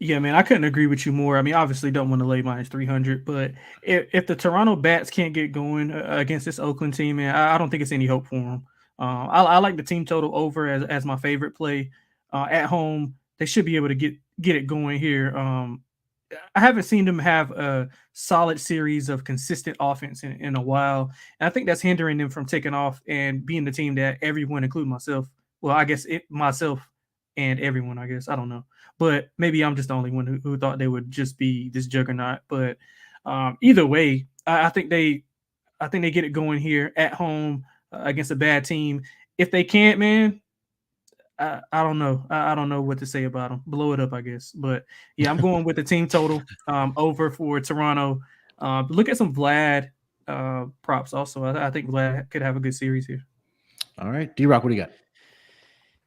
Yeah, man, I couldn't agree with you more. I mean, obviously don't want to lay minus 300, but if the Toronto Bats can't get going against this Oakland team, man, I don't think it's any hope for them. I like the team total over as my favorite play. At home, they should be able to get it going here. I haven't seen them have a solid series of consistent offense in a while. And I think that's hindering them from taking off and being the team that everyone, including myself, well, I guess myself and everyone, I guess, I don't know. But maybe I'm just the only one who thought they would just be this juggernaut. But either way, I think they get it going here at home against a bad team. If they can't, man, I don't know. I don't know what to say about them. Blow it up, I guess. But yeah, I'm going with the team total over for Toronto. Look at some Vlad props also. I think Vlad could have a good series here. All right. D-Rock, what do you got?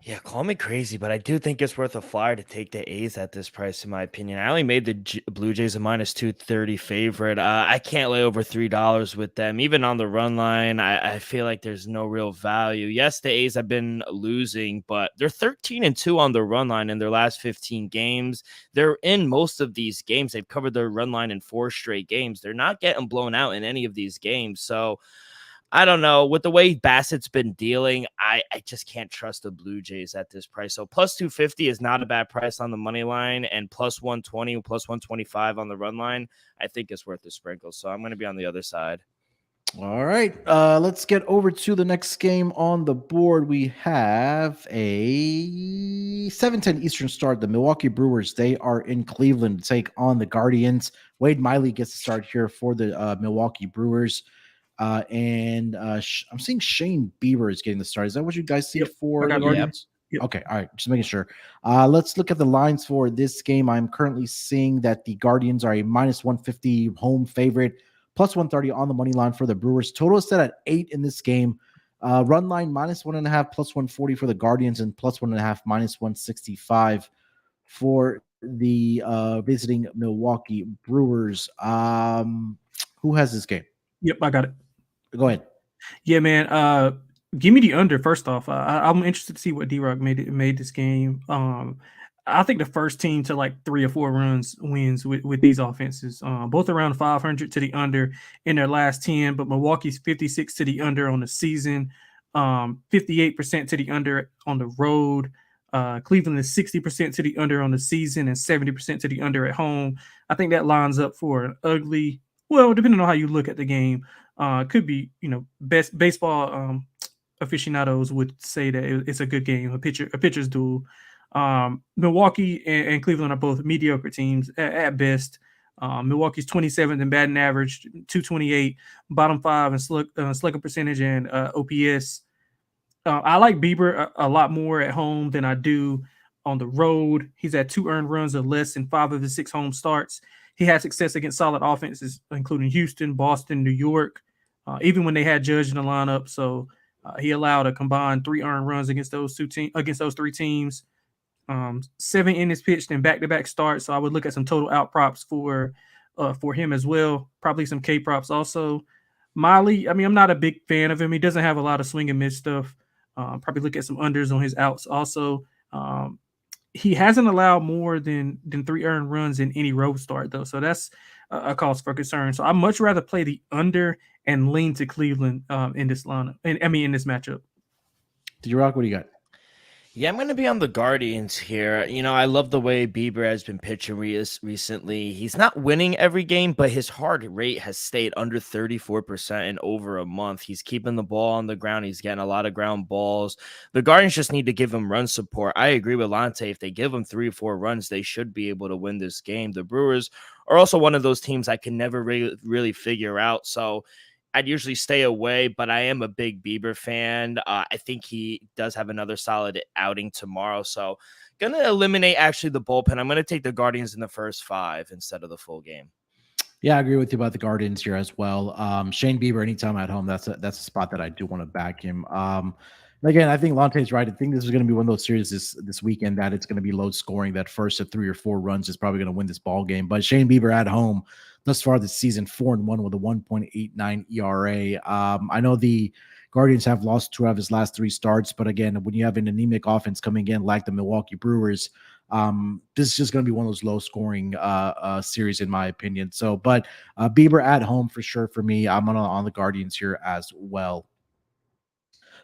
Yeah, call me crazy, but I do think it's worth a flyer to take the A's at this price, in my opinion. I only made the Blue Jays a -230 favorite. I can't lay over $3 with them. Even on the run line, I feel like there's no real value. Yes, the A's have been losing, but they're 13-2 on the run line in their last 15 games. They're in most of these games. They've covered their run line in 4 straight games. They're not getting blown out in any of these games. So I don't know. With the way Bassett's been dealing, I just can't trust the Blue Jays at this price. So plus 250 is not a bad price on the money line, and plus 120, plus 125 on the run line, I think it's worth a sprinkle. So I'm going to be on the other side. All right. Let's get over to the next game on the board. We have a 7:10 Eastern start. The Milwaukee Brewers, they are in Cleveland to take on the Guardians. Wade Miley gets to start here for the Milwaukee Brewers. I'm seeing Shane Bieber is getting the start. Is that what you guys see for the Guardians? Yep. Okay, all right, just making sure. Let's look at the lines for this game. I'm currently seeing that the Guardians are a -150 home favorite, plus 130 on the money line for the Brewers. Total is set at 8 in this game. Run line -1.5, plus 140 for the Guardians, and plus 1.5, -165 for the visiting Milwaukee Brewers. Who has this game? Yep, I got it. Go ahead. Yeah, man. Give me the under first off. I'm interested to see what D-Rock made this game. I think the first team to like 3 or 4 runs wins with these offenses. Both around 500 to the under in their last 10, but Milwaukee's 56 to the under on the season, 58% to the under on the road. Cleveland is 60% to the under on the season and 70% to the under at home. I think that lines up for an ugly. Well, depending on how you look at the game, could be, best baseball aficionados would say that it's a good game, a pitcher's duel. Milwaukee and Cleveland are both mediocre teams at best. Milwaukee's 27th in batting average, 228, bottom 5 in slugging percentage and OPS. I like Bieber a lot more at home than I do on the road. He's had 2 earned runs or less in 5 of his 6 home starts. He had success against solid offenses, including Houston, Boston, New York, even when they had Judge in the lineup. So he allowed a combined 3 earned runs against those 3 teams. 7 innings pitched in back-to-back starts. So I would look at some total out props for him as well. Probably some K props also. Miley, I mean, I'm not a big fan of him. He doesn't have a lot of swing and miss stuff. Probably look at some unders on his outs also. He hasn't allowed more than 3 earned runs in any road start, though. So that's a cause for concern. So I'd much rather play the under and lean to Cleveland in this lineup. In this matchup. D-Rock, what do you got? Yeah, I'm going to be on the Guardians here. I love the way Bieber has been pitching recently. He's not winning every game, but his hard rate has stayed under 34% in over a month. He's keeping the ball on the ground. He's getting a lot of ground balls. The Guardians just need to give him run support. I agree with Lante. If they give him 3 or 4 runs, they should be able to win this game. The Brewers are also one of those teams I can never really figure out. So I'd usually stay away, but I am a big Bieber fan. I think he does have another solid outing tomorrow. So going to eliminate actually the bullpen. I'm going to take the Guardians in the first 5 instead of the full game. Yeah, I agree with you about the Guardians here as well. Shane Bieber, anytime at home, that's a spot that I do want to back him. Again, I think Lante's right. I think this is going to be one of those series this weekend that it's going to be low scoring. That first of 3 or 4 runs is probably going to win this ball game. But Shane Bieber at home thus far this season, 4-1 with a 1.89 ERA. I know the Guardians have lost 2 of his last 3 starts, but again, when you have an anemic offense coming in like the Milwaukee Brewers, this is just going to be one of those low scoring series in my opinion. So, but Bieber at home for sure for me. I'm on the Guardians here as well.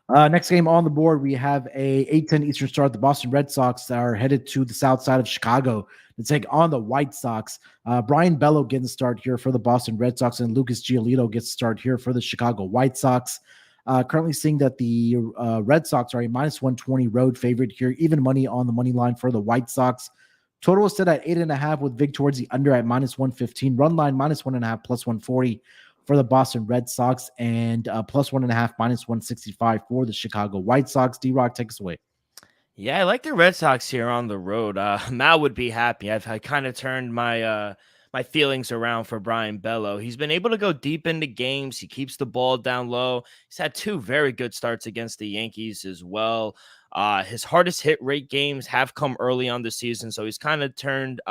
Next game on the board, we have a 8:10 Eastern start. The Boston Red Sox are headed to the south side of Chicago to take on the White Sox. Brian Bello getting the start here for the Boston Red Sox, and Lucas Giolito gets the start here for the Chicago White Sox. Currently seeing that the Red Sox are a -120 road favorite here, even money on the money line for the White Sox. Total is set at 8.5 with Vig towards the under at -115. Run line -1.5 +140 for the Boston Red Sox, and +1.5 -165 for the Chicago White Sox. D-Rock, take us away. Yeah, I like the Red Sox here on the road. Mal would be happy. I kind of turned my my feelings around for Brian Bello. He's been able to go deep into games. He keeps the ball down low. He's had 2 very good starts against the Yankees as well. His hardest hit rate games have come early on the season, so he's kind of turned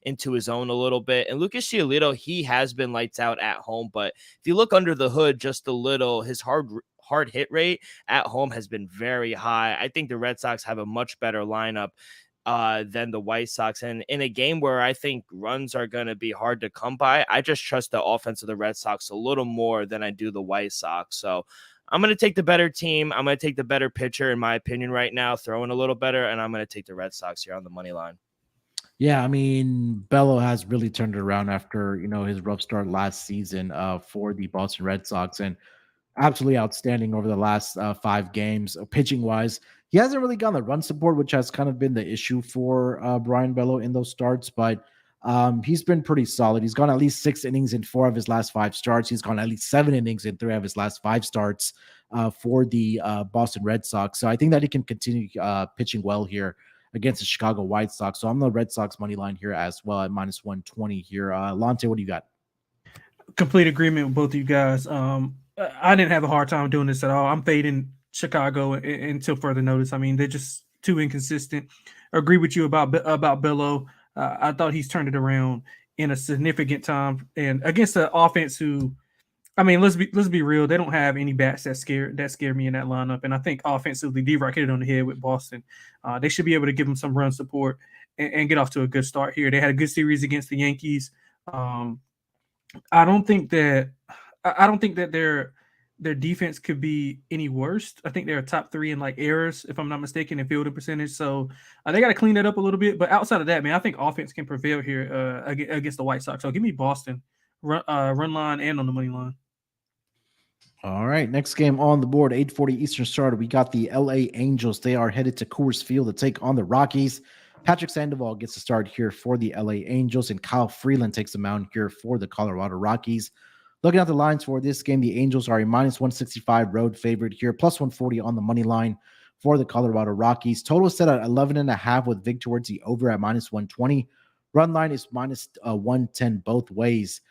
into his own a little bit. And Lucas Giolito, he has been lights out at home, but if you look under the hood just a little, his hard hit rate at home has been very high. I think the Red Sox have a much better lineup than the White Sox. And in a game where I think runs are going to be hard to come by, I just trust the offense of the Red Sox a little more than I do the White Sox. So I'm going to take the better team. I'm going to take the better pitcher, in my opinion, right now, throwing a little better, and I'm going to take the Red Sox here on the money line. Yeah, I mean, Bello has really turned it around after, his rough start last season for the Boston Red Sox, and absolutely outstanding over the last 5 games. Pitching-wise, he hasn't really gotten the run support, which has kind of been the issue for Brian Bello in those starts, but he's been pretty solid. He's gone at least 6 innings in 4 of his last 5 starts. He's gone at least 7 innings in 3 of his last 5 starts for the Boston Red Sox. So I think that he can continue pitching well here against the Chicago White Sox. So I'm the Red Sox money line here as well at -120 here. Lante, what do you got? Complete agreement with both of you guys. I didn't have a hard time doing this at all. I'm fading Chicago until further notice. I mean, they're just too inconsistent. I agree with you about Bello. I thought he's turned it around in a significant time, and against the offense who, I mean, let's be real, they don't have any bats that scare me in that lineup. And I think offensively, D-Rock hit it on the head with Boston. They should be able to give them some run support and get off to a good start here. They had a good series against the Yankees. I don't think that their defense could be any worse. I think they're top 3 in like errors, if I'm not mistaken, in fielding percentage. So they got to clean that up a little bit. But outside of that, man, I think offense can prevail here against the White Sox. So give me Boston run line and on the money line. All right, next game on the board, 8:40 Eastern start. We got the LA Angels. They are headed to Coors Field to take on the Rockies. Patrick Sandoval gets a start here for the LA Angels, and Kyle Freeland takes the mound here for the Colorado Rockies. Looking at the lines for this game, the Angels are a -165 road favorite here, +140 on the money line for the Colorado Rockies. Total is set at 11.5 with Vig towards the over at -120. Run line is -110 both ways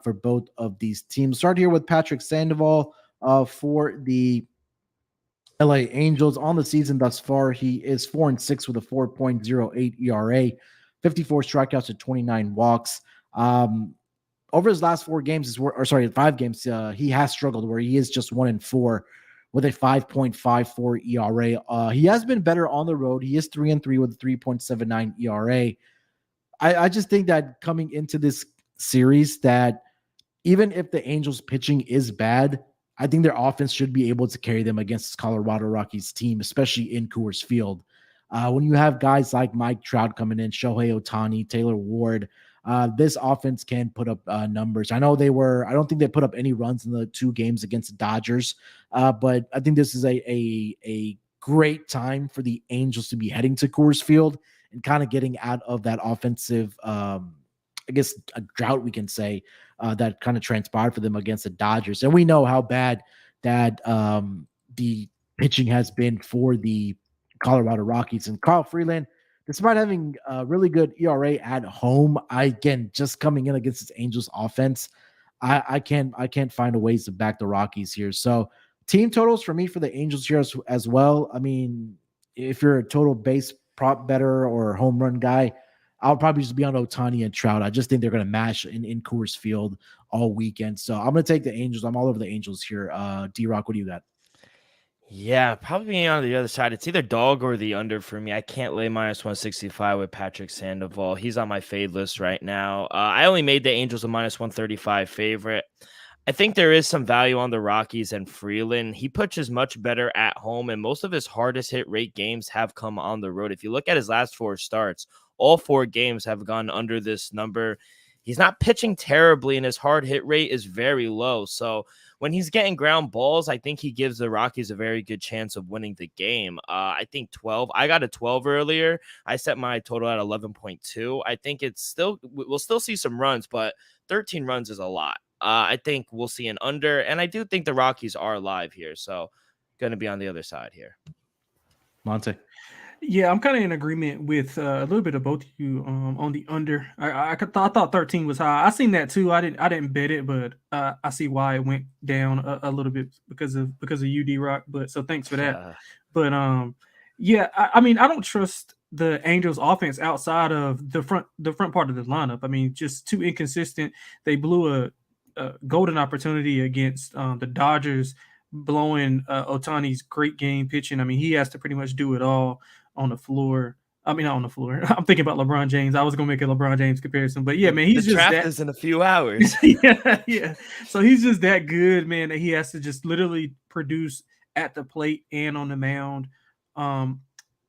for both of these teams. Start here with Patrick Sandoval for the LA Angels. On the season thus far, he is 4-6 with a 4.08 ERA, 54 strikeouts to 29 walks. Over his last 5 games, he has struggled where he is just 1-4 with a 5.54 ERA. He has been better on the road. He is 3-3 with a 3.79 ERA. I just think that coming into this series that even if the Angels pitching is bad, I think their offense should be able to carry them against this Colorado Rockies team, especially in Coors Field. When you have guys like Mike Trout coming in, Shohei Ohtani, Taylor Ward, this offense can put up numbers. I don't think they put up any runs in the 2 games against the Dodgers, but I think this is a great time for the Angels to be heading to Coors Field and kind of getting out of that offensive, I guess, a drought, we can say, that kind of transpired for them against the Dodgers. And we know how bad that the pitching has been for the Colorado Rockies. And Kyle Freeland, despite having a really good ERA at home, again, just coming in against this Angels offense, I can't find a ways to back the Rockies here. So team totals for me for the Angels here as well. I mean, if you're a total base prop better or home run guy, I'll probably just be on Ohtani and Trout. I just think they're going to mash in Coors Field all weekend. So I'm going to take the Angels. I'm all over the Angels here. D-Rock, what do you got? Yeah, probably being on the other side. It's either dog or the under for me. I can't lay minus 165 with Patrick Sandoval. He's on my fade list right now. I only made the Angels a minus 135 favorite. I think there is some value on the Rockies and Freeland. He pitches much better at home, and most of his hardest hit rate games have come on the road. If you look at his last 4 starts, all 4 games have gone under this number. He's not pitching terribly, and his hard hit rate is very low. So when he's getting ground balls, I think he gives the Rockies a very good chance of winning the game. I think 12. I got a 12 earlier. I set my total at 11.2. I think we'll still see some runs, but 13 runs is a lot. I think we'll see an under, and I do think the Rockies are live here. So going to be on the other side here. Monte. Yeah, I'm kind of in agreement with a little bit of both of you on the under. I thought 13 was high. I seen that too. I didn't bet it, but I see why it went down a little bit because of UD Rock. But so thanks for that. But yeah, I mean, I don't trust the Angels offense outside of the front part of the lineup. I mean, just too inconsistent. They blew a golden opportunity against the Dodgers, blowing Ohtani's great game pitching. I mean, he has to pretty much do it all on the floor. I mean, not on the floor. I'm thinking about LeBron James. I was gonna make a LeBron James comparison, but yeah, man, he's the just draft is in a few hours. yeah. So he's just that good, man, that he has to just literally produce at the plate and on the mound.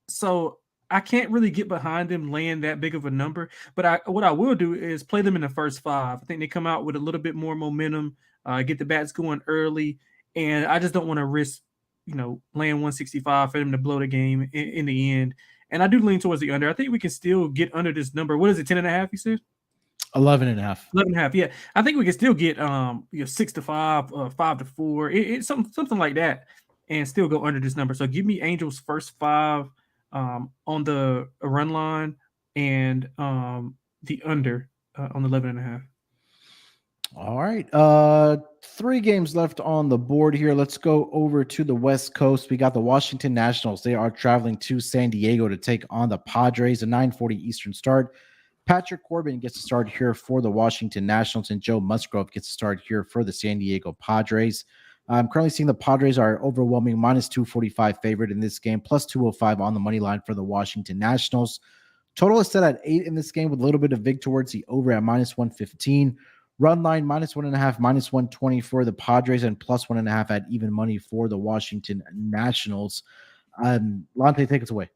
So I can't really get behind him laying that big of a number, but what I will do is play them in the first 5. I think they come out with a little bit more momentum, get the bats going early, and I just don't want to risk, laying 165 for them to blow the game in the end. And I do lean towards the under. I think we can still get under this number. What is it, 10.5, you said? 11.5. 11.5, yeah. I think we can still get 6-5, 5-4, it's something like that, and still go under this number. So give me Angels first 5 on the run line and the under on the 11.5. All right. 3 games left on the board here. Let's go over to the West Coast. We got the Washington Nationals. They are traveling to San Diego to take on the Padres, a 9:40 Eastern start. Patrick Corbin gets to start here for the Washington Nationals, and Joe Musgrove gets to start here for the San Diego Padres. I'm currently seeing the Padres are overwhelming minus 245 favorite in this game, plus 205 on the money line for the Washington Nationals. Total is set at 8 in this game with a little bit of vig towards the over at minus 115. Run line minus 1.5, minus 120 for the Padres, and plus 1.5 at even money for the Washington Nationals. Lante, take us away.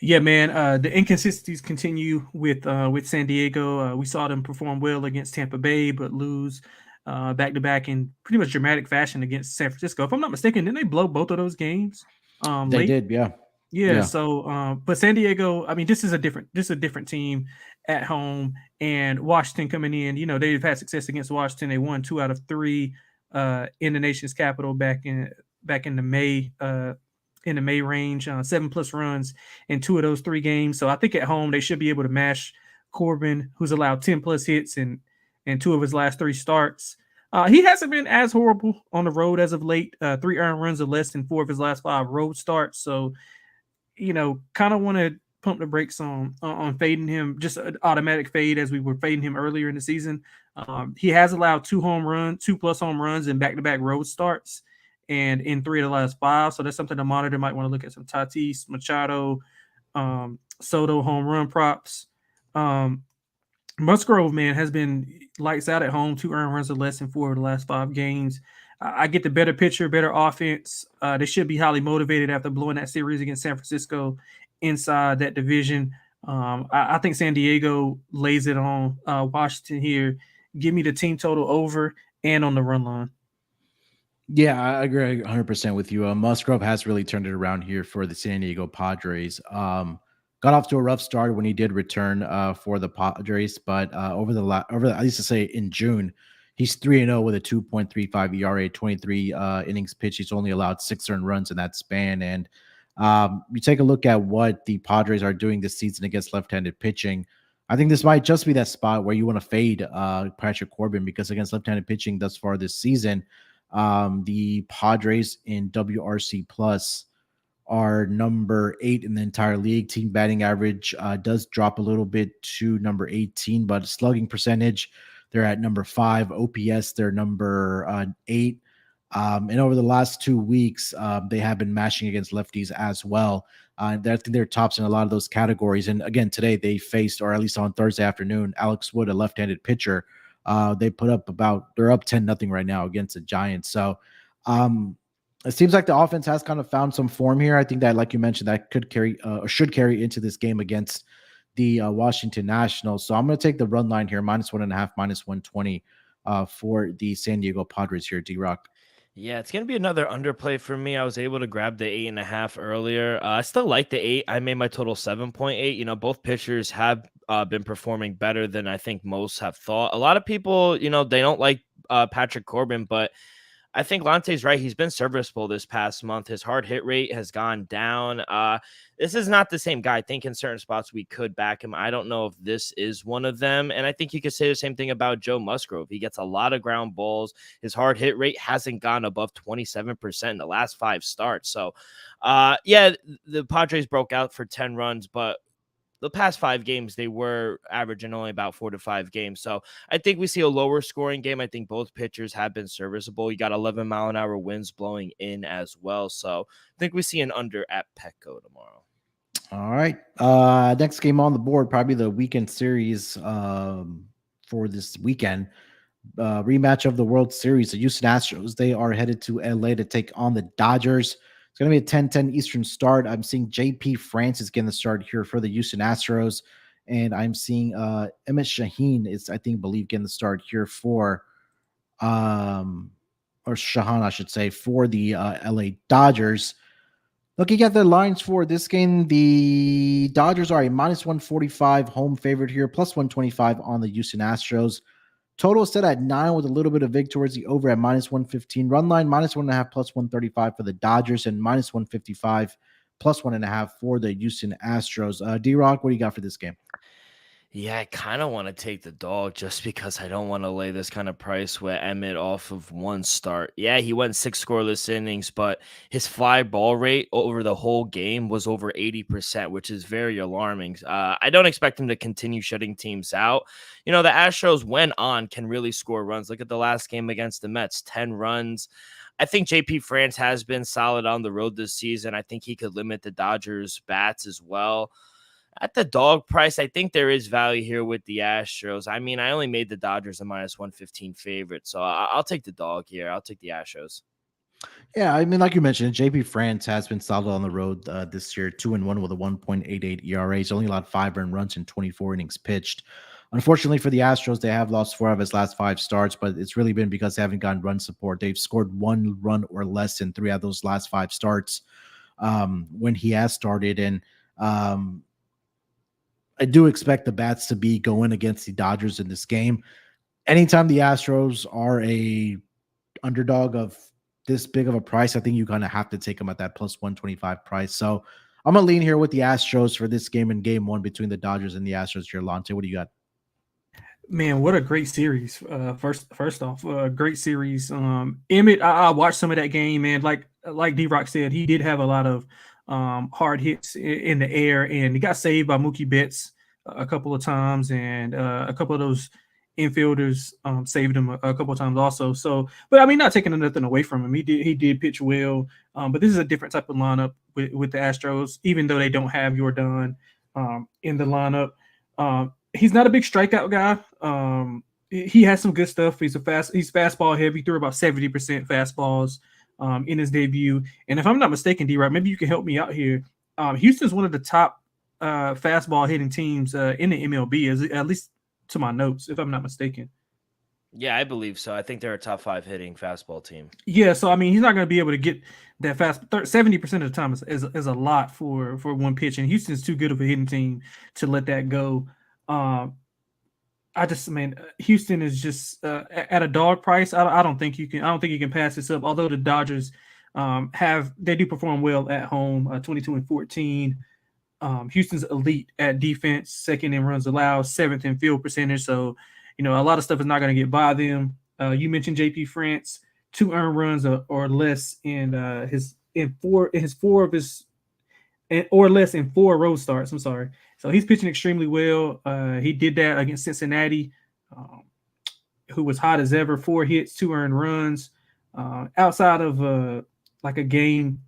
Yeah, man. The inconsistencies continue with San Diego. We saw them perform well against Tampa Bay, but lose back-to-back in pretty much dramatic fashion against San Francisco. If I'm not mistaken, didn't they blow both of those games? They late? did, yeah. Yeah. So, but San Diego, I mean, this is a different team at home, and Washington coming in. They've had success against Washington. They won 2 out of 3 in the nation's capital back in the May range, 7+ runs in 2 of those 3 games. So I think at home they should be able to mash Corbin, who's allowed 10+ hits in 2 of his last 3 starts. He hasn't been as horrible on the road as of late. 3 earned runs or less in 4 of his last 5 road starts. So, kind of want to pump the brakes on fading him, just an automatic fade as we were fading him earlier in the season. He has allowed 2+ home runs in back-to-back road starts, and in 3 of the last 5. So that's something to monitor. Might want to look at some Tatis, Machado, Soto home run props. Musgrove, man, has been lights out at home, 2 earned runs or less in 4 of the last 5 games. I get the better pitcher, better offense. They should be highly motivated after blowing that series against San Francisco inside that division. I think San Diego lays it on Washington here. Give me the team total over and on the run line. Yeah, I agree 100% with you. Musgrove has really turned it around here for the San Diego Padres. Got off to a rough start when he did return for the Padres, but I used to say in June, he's 3-0 with a 2.35 ERA, 23 innings pitched. He's only allowed 6 earned runs in that span. And you take a look at what the Padres are doing this season against left-handed pitching. I think this might just be that spot where you want to fade Patrick Corbin, because against left-handed pitching thus far this season, the Padres in WRC plus are number 8 in the entire league. Team batting average does drop a little bit to number 18, but slugging percentage, they're at number 5. OPS, they're number 8. And over the last 2 weeks, they have been mashing against lefties as well. I think they're tops in a lot of those categories. And again, today they faced, or at least on Thursday afternoon, Alex Wood, a left-handed pitcher. They're up 10-0 right now against the Giants. So it seems like the offense has kind of found some form here. I think that, like you mentioned, that could carry or should carry into this game against the Washington Nationals. So I'm going to take the run line here, -1.5, -120 for the San Diego Padres here, D-Rock. Yeah, it's going to be another underplay for me. I was able to grab the 8.5 earlier. I still like the 8. I made my total 7.8. Both pitchers have been performing better than I think most have thought. A lot of people, they don't like Patrick Corbin, but I think Lante's right. He's been serviceable this past month. His hard hit rate has gone down. This is not the same guy. I think in certain spots we could back him. I don't know if this is one of them. And I think you could say the same thing about Joe Musgrove. He gets a lot of ground balls. His hard hit rate hasn't gone above 27% in the last 5 starts. So, the Padres broke out for 10 runs, but the past 5 games, they were averaging only about 4 to 5 games. So I think we see a lower scoring game. I think both pitchers have been serviceable. You got 11-mile-an-hour winds blowing in as well. So I think we see an under at Petco tomorrow. All right. Next game on the board, probably the weekend series for this weekend. Rematch of the World Series. The Houston Astros, they are headed to LA to take on the Dodgers. It's going to be a 10-10 Eastern start. I'm seeing JP Francis getting the start here for the Houston Astros. And I'm seeing Emmett Shaheen is, getting the start here for, or Shahan, I should say, for the LA Dodgers. Looking at the lines for this game, the Dodgers are a -145 home favorite here, +125 on the Houston Astros. Total set at 9 with a little bit of vig towards the over at -115. Run line -1.5 +135 for the Dodgers, and -155 +1.5 for the Houston Astros. D-Rock, what do you got for this game? Yeah, I kind of want to take the dog just because I don't want to lay this kind of price with Emmett off of one start. Yeah, he went 6 scoreless innings, but his fly ball rate over the whole game was over 80%, which is very alarming. I don't expect him to continue shutting teams out. The Astros, when on, can really score runs. Look at the last game against the Mets, 10 runs. I think JP France has been solid on the road this season. I think he could limit the Dodgers' bats as well. At the dog price, I think there is value here with the Astros. I mean, I only made the Dodgers a -115 favorite, so I'll take the dog here. I'll take the Astros. Yeah, I mean, like you mentioned, JP France has been solid on the road this year, 2-1 with a 1.88 ERA. He's only allowed 5 earned runs in 24 innings pitched. Unfortunately for the Astros, they have lost 4 of his last 5 starts, but it's really been because they haven't gotten run support. They've scored 1 run or less in 3 of those last 5 starts when he has started. And I do expect the bats to be going against the Dodgers in this game. Anytime the Astros are a underdog of this big of a price, I think you kind of have to take them at that +125 price. So I'm going to lean here with the Astros for this game in game 1 between the Dodgers and the Astros here. Lonte, what do you got? Man, what a great series. First off, great series. Emmett, I watched some of that game, man. Like D-Rock said, he did have a lot of hard hits in the air, and he got saved by Mookie Betts a couple of times, and a couple of those infielders saved him a couple of times also. So, but I mean, not taking nothing away from him. He did pitch well, but this is a different type of lineup with the Astros, even though they don't have Yordan in the lineup. he's not a big strikeout guy. He has some good stuff. He's fastball heavy. Threw about 70% fastballs in his debut. And if I'm not mistaken, D-Rock, maybe you can help me out here. Houston's one of the top fastball hitting teams in the MLB, at least to my notes, if I'm not mistaken. Yeah, I believe so. I think they're a top 5 hitting fastball team. Yeah, so I mean, he's not going to be able to get that fast. 70% of the time is a lot for one pitch, and Houston's too good of a hitting team to let that go. Houston is just at a dog price. I don't think you can pass this up. Although the Dodgers they do perform well at home, 22-14. Houston's elite at defense, second in runs allowed, 7th in field percentage. So, a lot of stuff is not going to get by them. You mentioned JP France, 2 earned runs or less in four road starts. I'm sorry. So he's pitching extremely well. He did that against Cincinnati, who was hot as ever. 4 hits, 2 earned runs. Outside of a game.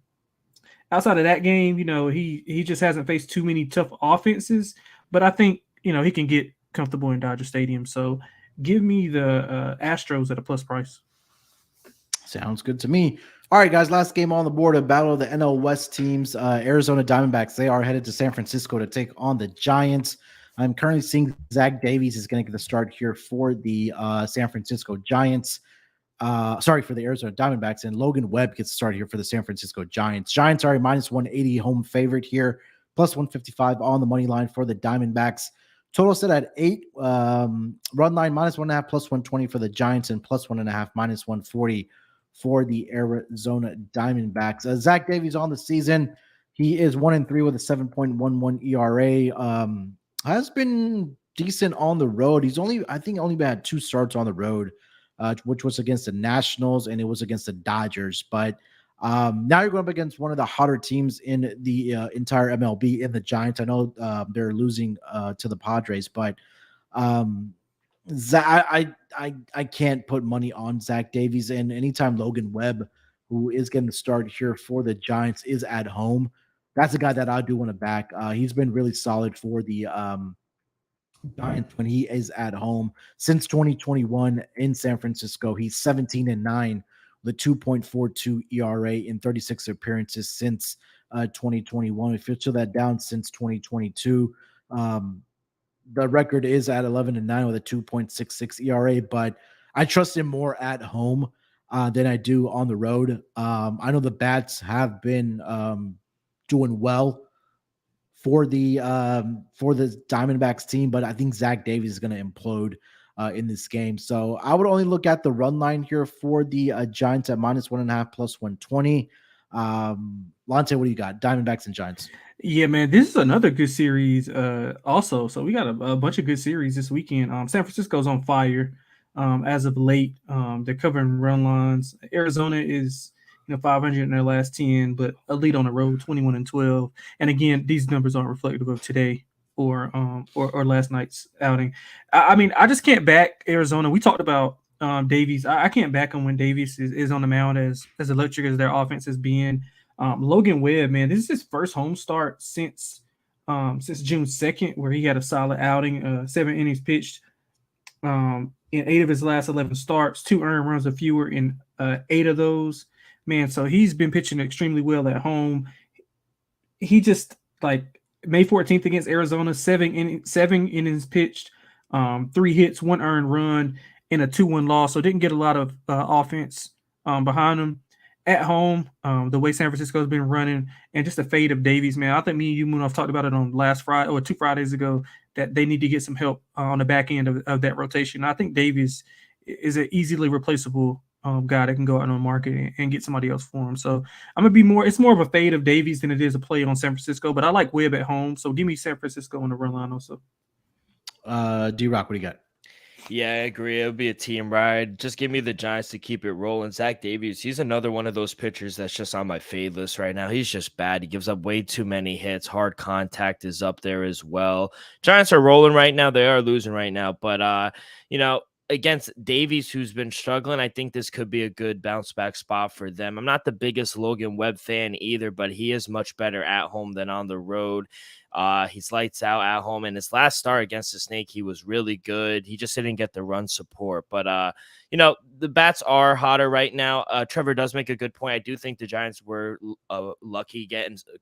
Outside of that game, he just hasn't faced too many tough offenses. But I think, he can get comfortable in Dodger Stadium. So give me the Astros at a plus price. Sounds good to me. All right, guys, last game on the board, a battle of the NL West teams. Arizona Diamondbacks, they are headed to San Francisco to take on the Giants. I'm currently seeing Zach Davies is going to get the start here for the San Francisco Giants. For the Arizona Diamondbacks, and Logan Webb gets started here for the San Francisco Giants. Giants are a minus 180 home favorite here, plus 155 on the money line for the Diamondbacks. Total set at 8. Run line minus 1.5, plus 120 for the Giants, and plus 1.5, minus 140 for the Arizona Diamondbacks. Zach Davies on the season, he is 1-3 with a 7.11 ERA. Has been decent on the road. He's only had 2 starts on the road. Which was against the Nationals and it was against the Dodgers. But now you're going up against one of the hotter teams in the entire MLB in the Giants. I know they're losing to the Padres, but I can't put money on Zach Davies. And anytime Logan Webb, who is getting the start here for the Giants, is at home, that's a guy that I do want to back. He's been really solid for the Giants when he is at home. Since 2021 in San Francisco, he's 17-9 with a 2.42 ERA in 36 appearances since 2021. If you show that down since 2022, the record is at 11-9 with a 2.66 ERA, but I trust him more at home than I do on the road. I know the bats have been doing well for the Diamondbacks team, but I think Zach Davies is going to implode in this game. So I would only look at the run line here for the Giants at minus 1.5, plus 120. Lonte, what do you got? Diamondbacks and Giants. Yeah, man, this is another good series. Also, so we got a bunch of good series this weekend. San Francisco's on fire as of late. They're covering run lines. Arizona is 500 in their last 10, but elite on the road, 21-12. And again, these numbers aren't reflective of today or last night's outing. I just can't back Arizona. We talked about Davies. I can't back them when Davies is on the mound as electric as their offense has been. Logan Webb, man, this is his first home start since June 2nd, where he had a solid outing, 7 innings pitched in 8 of his last 11 starts, 2 earned runs or fewer in 8 of those. Man, so he's been pitching extremely well at home. He just, May 14th against Arizona, 7 innings pitched, 3 hits, 1 earned run, and a 2-1 loss. So didn't get a lot of offense behind him. At home, the way San Francisco has been running, and just a fade of Davies, man. I think me and you, Munaf, talked about it on last Friday or 2 Fridays ago that they need to get some help on the back end of that rotation. I think Davies is an easily replaceable guy that can go out on the market and get somebody else for him. So I'm gonna be it's more of a fade of Davies than it is a play on San Francisco. But I like Webb at home, so give me San Francisco on the run line also. D-Rock, what do you got? Yeah, I agree. It would be a team ride. Just give me the Giants to keep it rolling. Zach Davies, he's another one of those pitchers that's just on my fade list right now. He's just bad. He gives up way too many hits. Hard contact is up there as well. Giants are rolling right now. They are losing right now. But, against Davies, who's been struggling, I think this could be a good bounce back spot for them. I'm not the biggest Logan Webb fan either, but he is much better at home than on the road. He's lights out at home. And his last start against the Snake, he was really good. He just didn't get the run support. But, the bats are hotter right now. Trevor does make a good point. I do think the Giants were lucky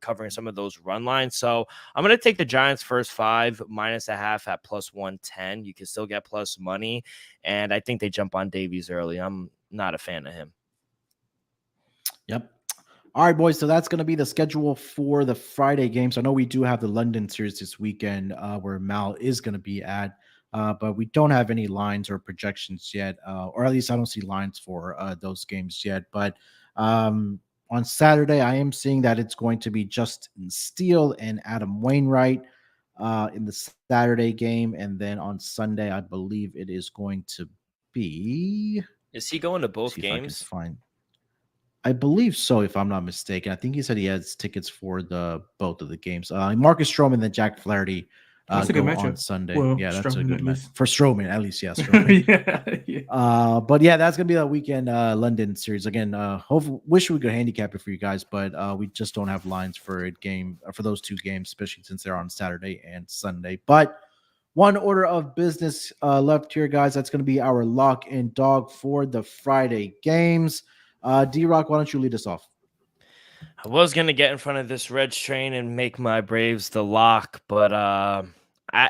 covering some of those run lines. So I'm going to take the Giants first 5 minus a half at plus 110. You can still get plus money. And I think they jump on Davies early. I'm not a fan of him. Yep. All right, boys. So that's going to be the schedule for the Friday games. I know we do have the London series this weekend where Mal is going to be at, but we don't have any lines or projections yet, or at least I don't see lines for those games yet. But on Saturday, I am seeing that it's going to be Justin Steele and Adam Wainwright in the Saturday game. And then on Sunday, I believe it is going to be... Is he going to both games? I believe so, if I'm not mistaken. I think he said he has tickets for both of the games. Marcus Stroman and Jack Flaherty that's a good matchup on Sunday. Well, yeah, that's Stroman a good match for Stroman, at least. Yeah, yeah. But yeah, that's gonna be a weekend London series again. Wish we could handicap it for you guys, but we just don't have lines for those two games, especially since they're on Saturday and Sunday. But one order of business left here, guys. That's gonna be our lock and dog for the Friday games. D-Rock, why don't you lead us off? I was going to get in front of this Reds train and make my Braves the lock, but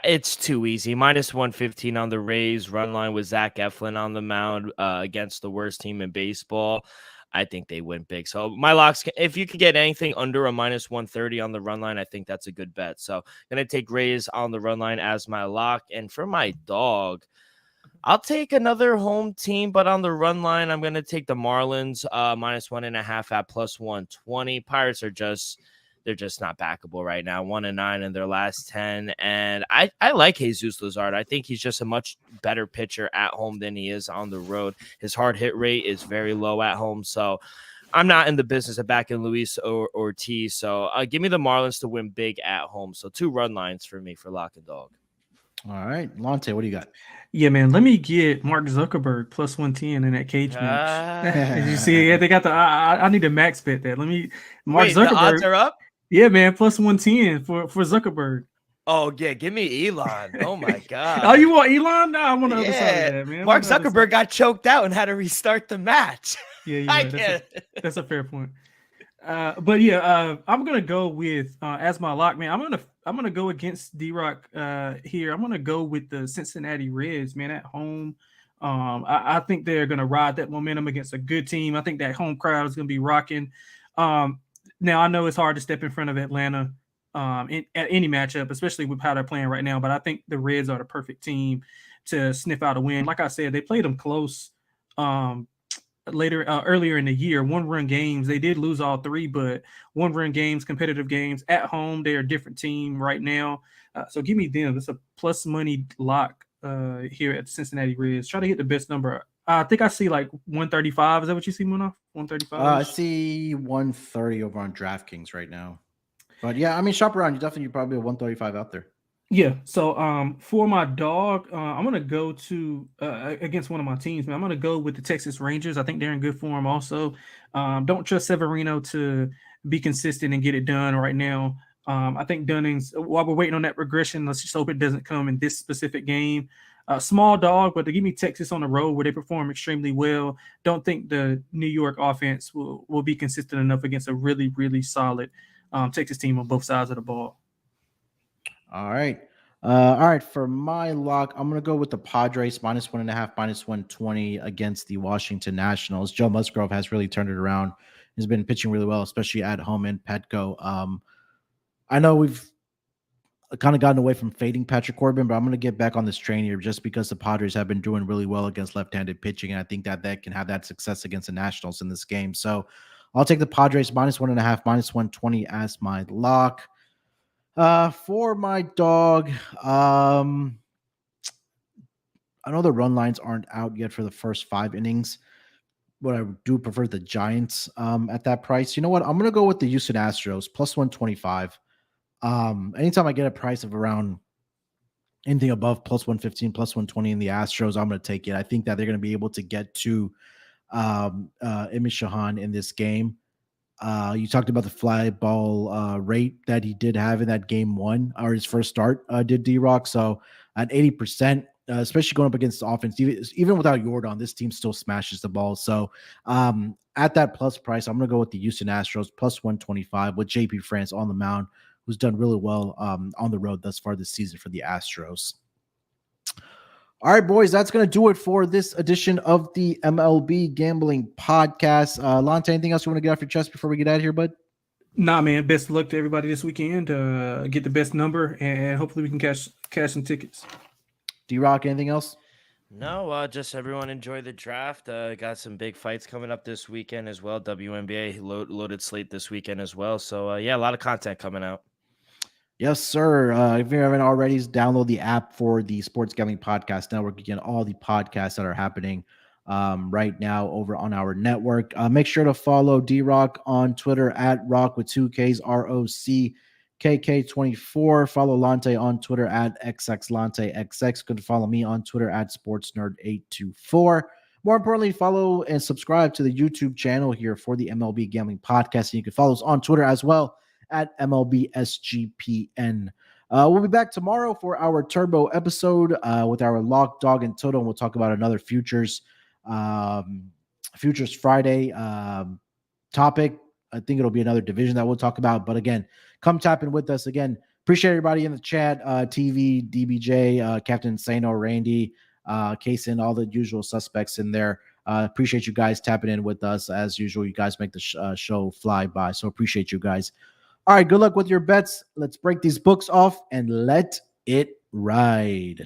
it's too easy. Minus 115 on the Rays. Run line with Zach Eflin on the mound against the worst team in baseball. I think they win big. So my locks, if you could get anything under a minus 130 on the run line, I think that's a good bet. So going to take Rays on the run line as my lock. And for my dog, I'll take another home team, but on the run line, I'm going to take the Marlins minus 1.5 at plus 120. Pirates they're just not backable right now. 1-9 in their last 10. And I like Jesus Lazard. I think he's just a much better pitcher at home than he is on the road. His hard hit rate is very low at home. So I'm not in the business of backing Luis or Ortiz. So give me the Marlins to win big at home. So 2 run lines for me for lock and dog. All right, Lonte, what do you got? Yeah, man. Let me get Mark Zuckerberg plus 110 in that cage match. Did you see? Yeah, they got the. I need to max bet that. Let me. Zuckerberg. The odds are up. Yeah, man. Plus 110 for Zuckerberg. Oh yeah, give me Elon. Oh my god. Oh, you want Elon? No, I'm on the other side of that, man. Mark Zuckerberg got choked out and had to restart the match. Yeah. That's a fair point. But yeah, I'm gonna go with as my lock, man. I'm gonna go against D-Rock here. I'm gonna go with the Cincinnati Reds, man, at home. I think they're gonna ride that momentum against a good team. I think that home crowd is gonna be rocking. Now I know it's hard to step in front of Atlanta at any matchup, especially with how they're playing right now. But I think the Reds are the perfect team to sniff out a win. Like I said, they played them close. Earlier in the year, 1-run games. They did lose all 3, but 1-run games, competitive games at home. They're a different team right now. So give me them. It's a plus money lock here at Cincinnati Reds. Try to hit the best number. I think I see like 135. Is that what you see, Munaf? 135? I see 130 over on DraftKings right now. But yeah, I mean, shop around. You're probably a 135 out there. Yeah, so for my dog, I'm gonna go to against one of my teams, man. I'm gonna go with the Texas Rangers. I think they're in good form. Also, don't trust Severino to be consistent and get it done right now. I think Dunning's. While we're waiting on that regression, let's just hope it doesn't come in this specific game. Small dog, but to give me Texas on the road where they perform extremely well. Don't think the New York offense will be consistent enough against a really, really solid Texas team on both sides of the ball. All right. All right. For my lock, I'm going to go with the Padres minus 1.5, minus 120 against the Washington Nationals. Joe Musgrove has really turned it around. He's been pitching really well, especially at home in Petco. I know we've kind of gotten away from fading Patrick Corbin, but I'm going to get back on this train here just because the Padres have been doing really well against left-handed pitching. And I think that can have that success against the Nationals in this game. So I'll take the Padres minus 1.5, minus 120 as my lock. For my dog, I know the run lines aren't out yet for the first 5 innings, but I do prefer the Giants at that price. You know what? I'm going to go with the Houston Astros plus 125. Anytime I get a price of around anything above plus 115, plus 120 in the Astros, I'm going to take it. I think that they're going to be able to get to Imi Shahan in this game. You talked about the fly ball rate that he did have in that game one or his first start, did D-Rock. So at 80%, especially going up against the offense, even without Jordan, this team still smashes the ball. So at that plus price, I'm going to go with the Houston Astros plus 125 with JP France on the mound, who's done really well on the road thus far this season for the Astros. All right, boys, that's going to do it for this edition of the MLB Gambling Podcast. Lonte, anything else you want to get off your chest before we get out of here, bud? Nah, man. Best of luck to everybody this weekend. Get the best number, and hopefully we can cash some tickets. D-Rock, anything else? No, just everyone enjoy the draft. Got some big fights coming up this weekend as well. WNBA loaded slate this weekend as well. So, yeah, a lot of content coming out. Yes, sir. If you haven't already, download the app for the Sports Gambling Podcast Network. You get all the podcasts that are happening right now over on our network. Make sure to follow D-Rock on Twitter at Rock with 2Ks, ROCKK24. Follow Lonte on Twitter at XXLonteXX. You can follow me on Twitter at SportsNerd824. More importantly, follow and subscribe to the YouTube channel here for the MLB Gambling Podcast. And you can follow us on Twitter as well at MLB SGPN. We'll be back tomorrow for our turbo episode with our Lock, Dog, and Toto, and we'll talk about another Futures Friday topic. I think it'll be another division that we'll talk about. But again, come tap in with us. Again, appreciate everybody in the chat, TV, DBJ, Captain Sano, Randy, Kaysen, all the usual suspects in there. Appreciate you guys tapping in with us. As usual, you guys make the show fly by. So appreciate you guys. All right, good luck with your bets. Let's break these books off and let it ride.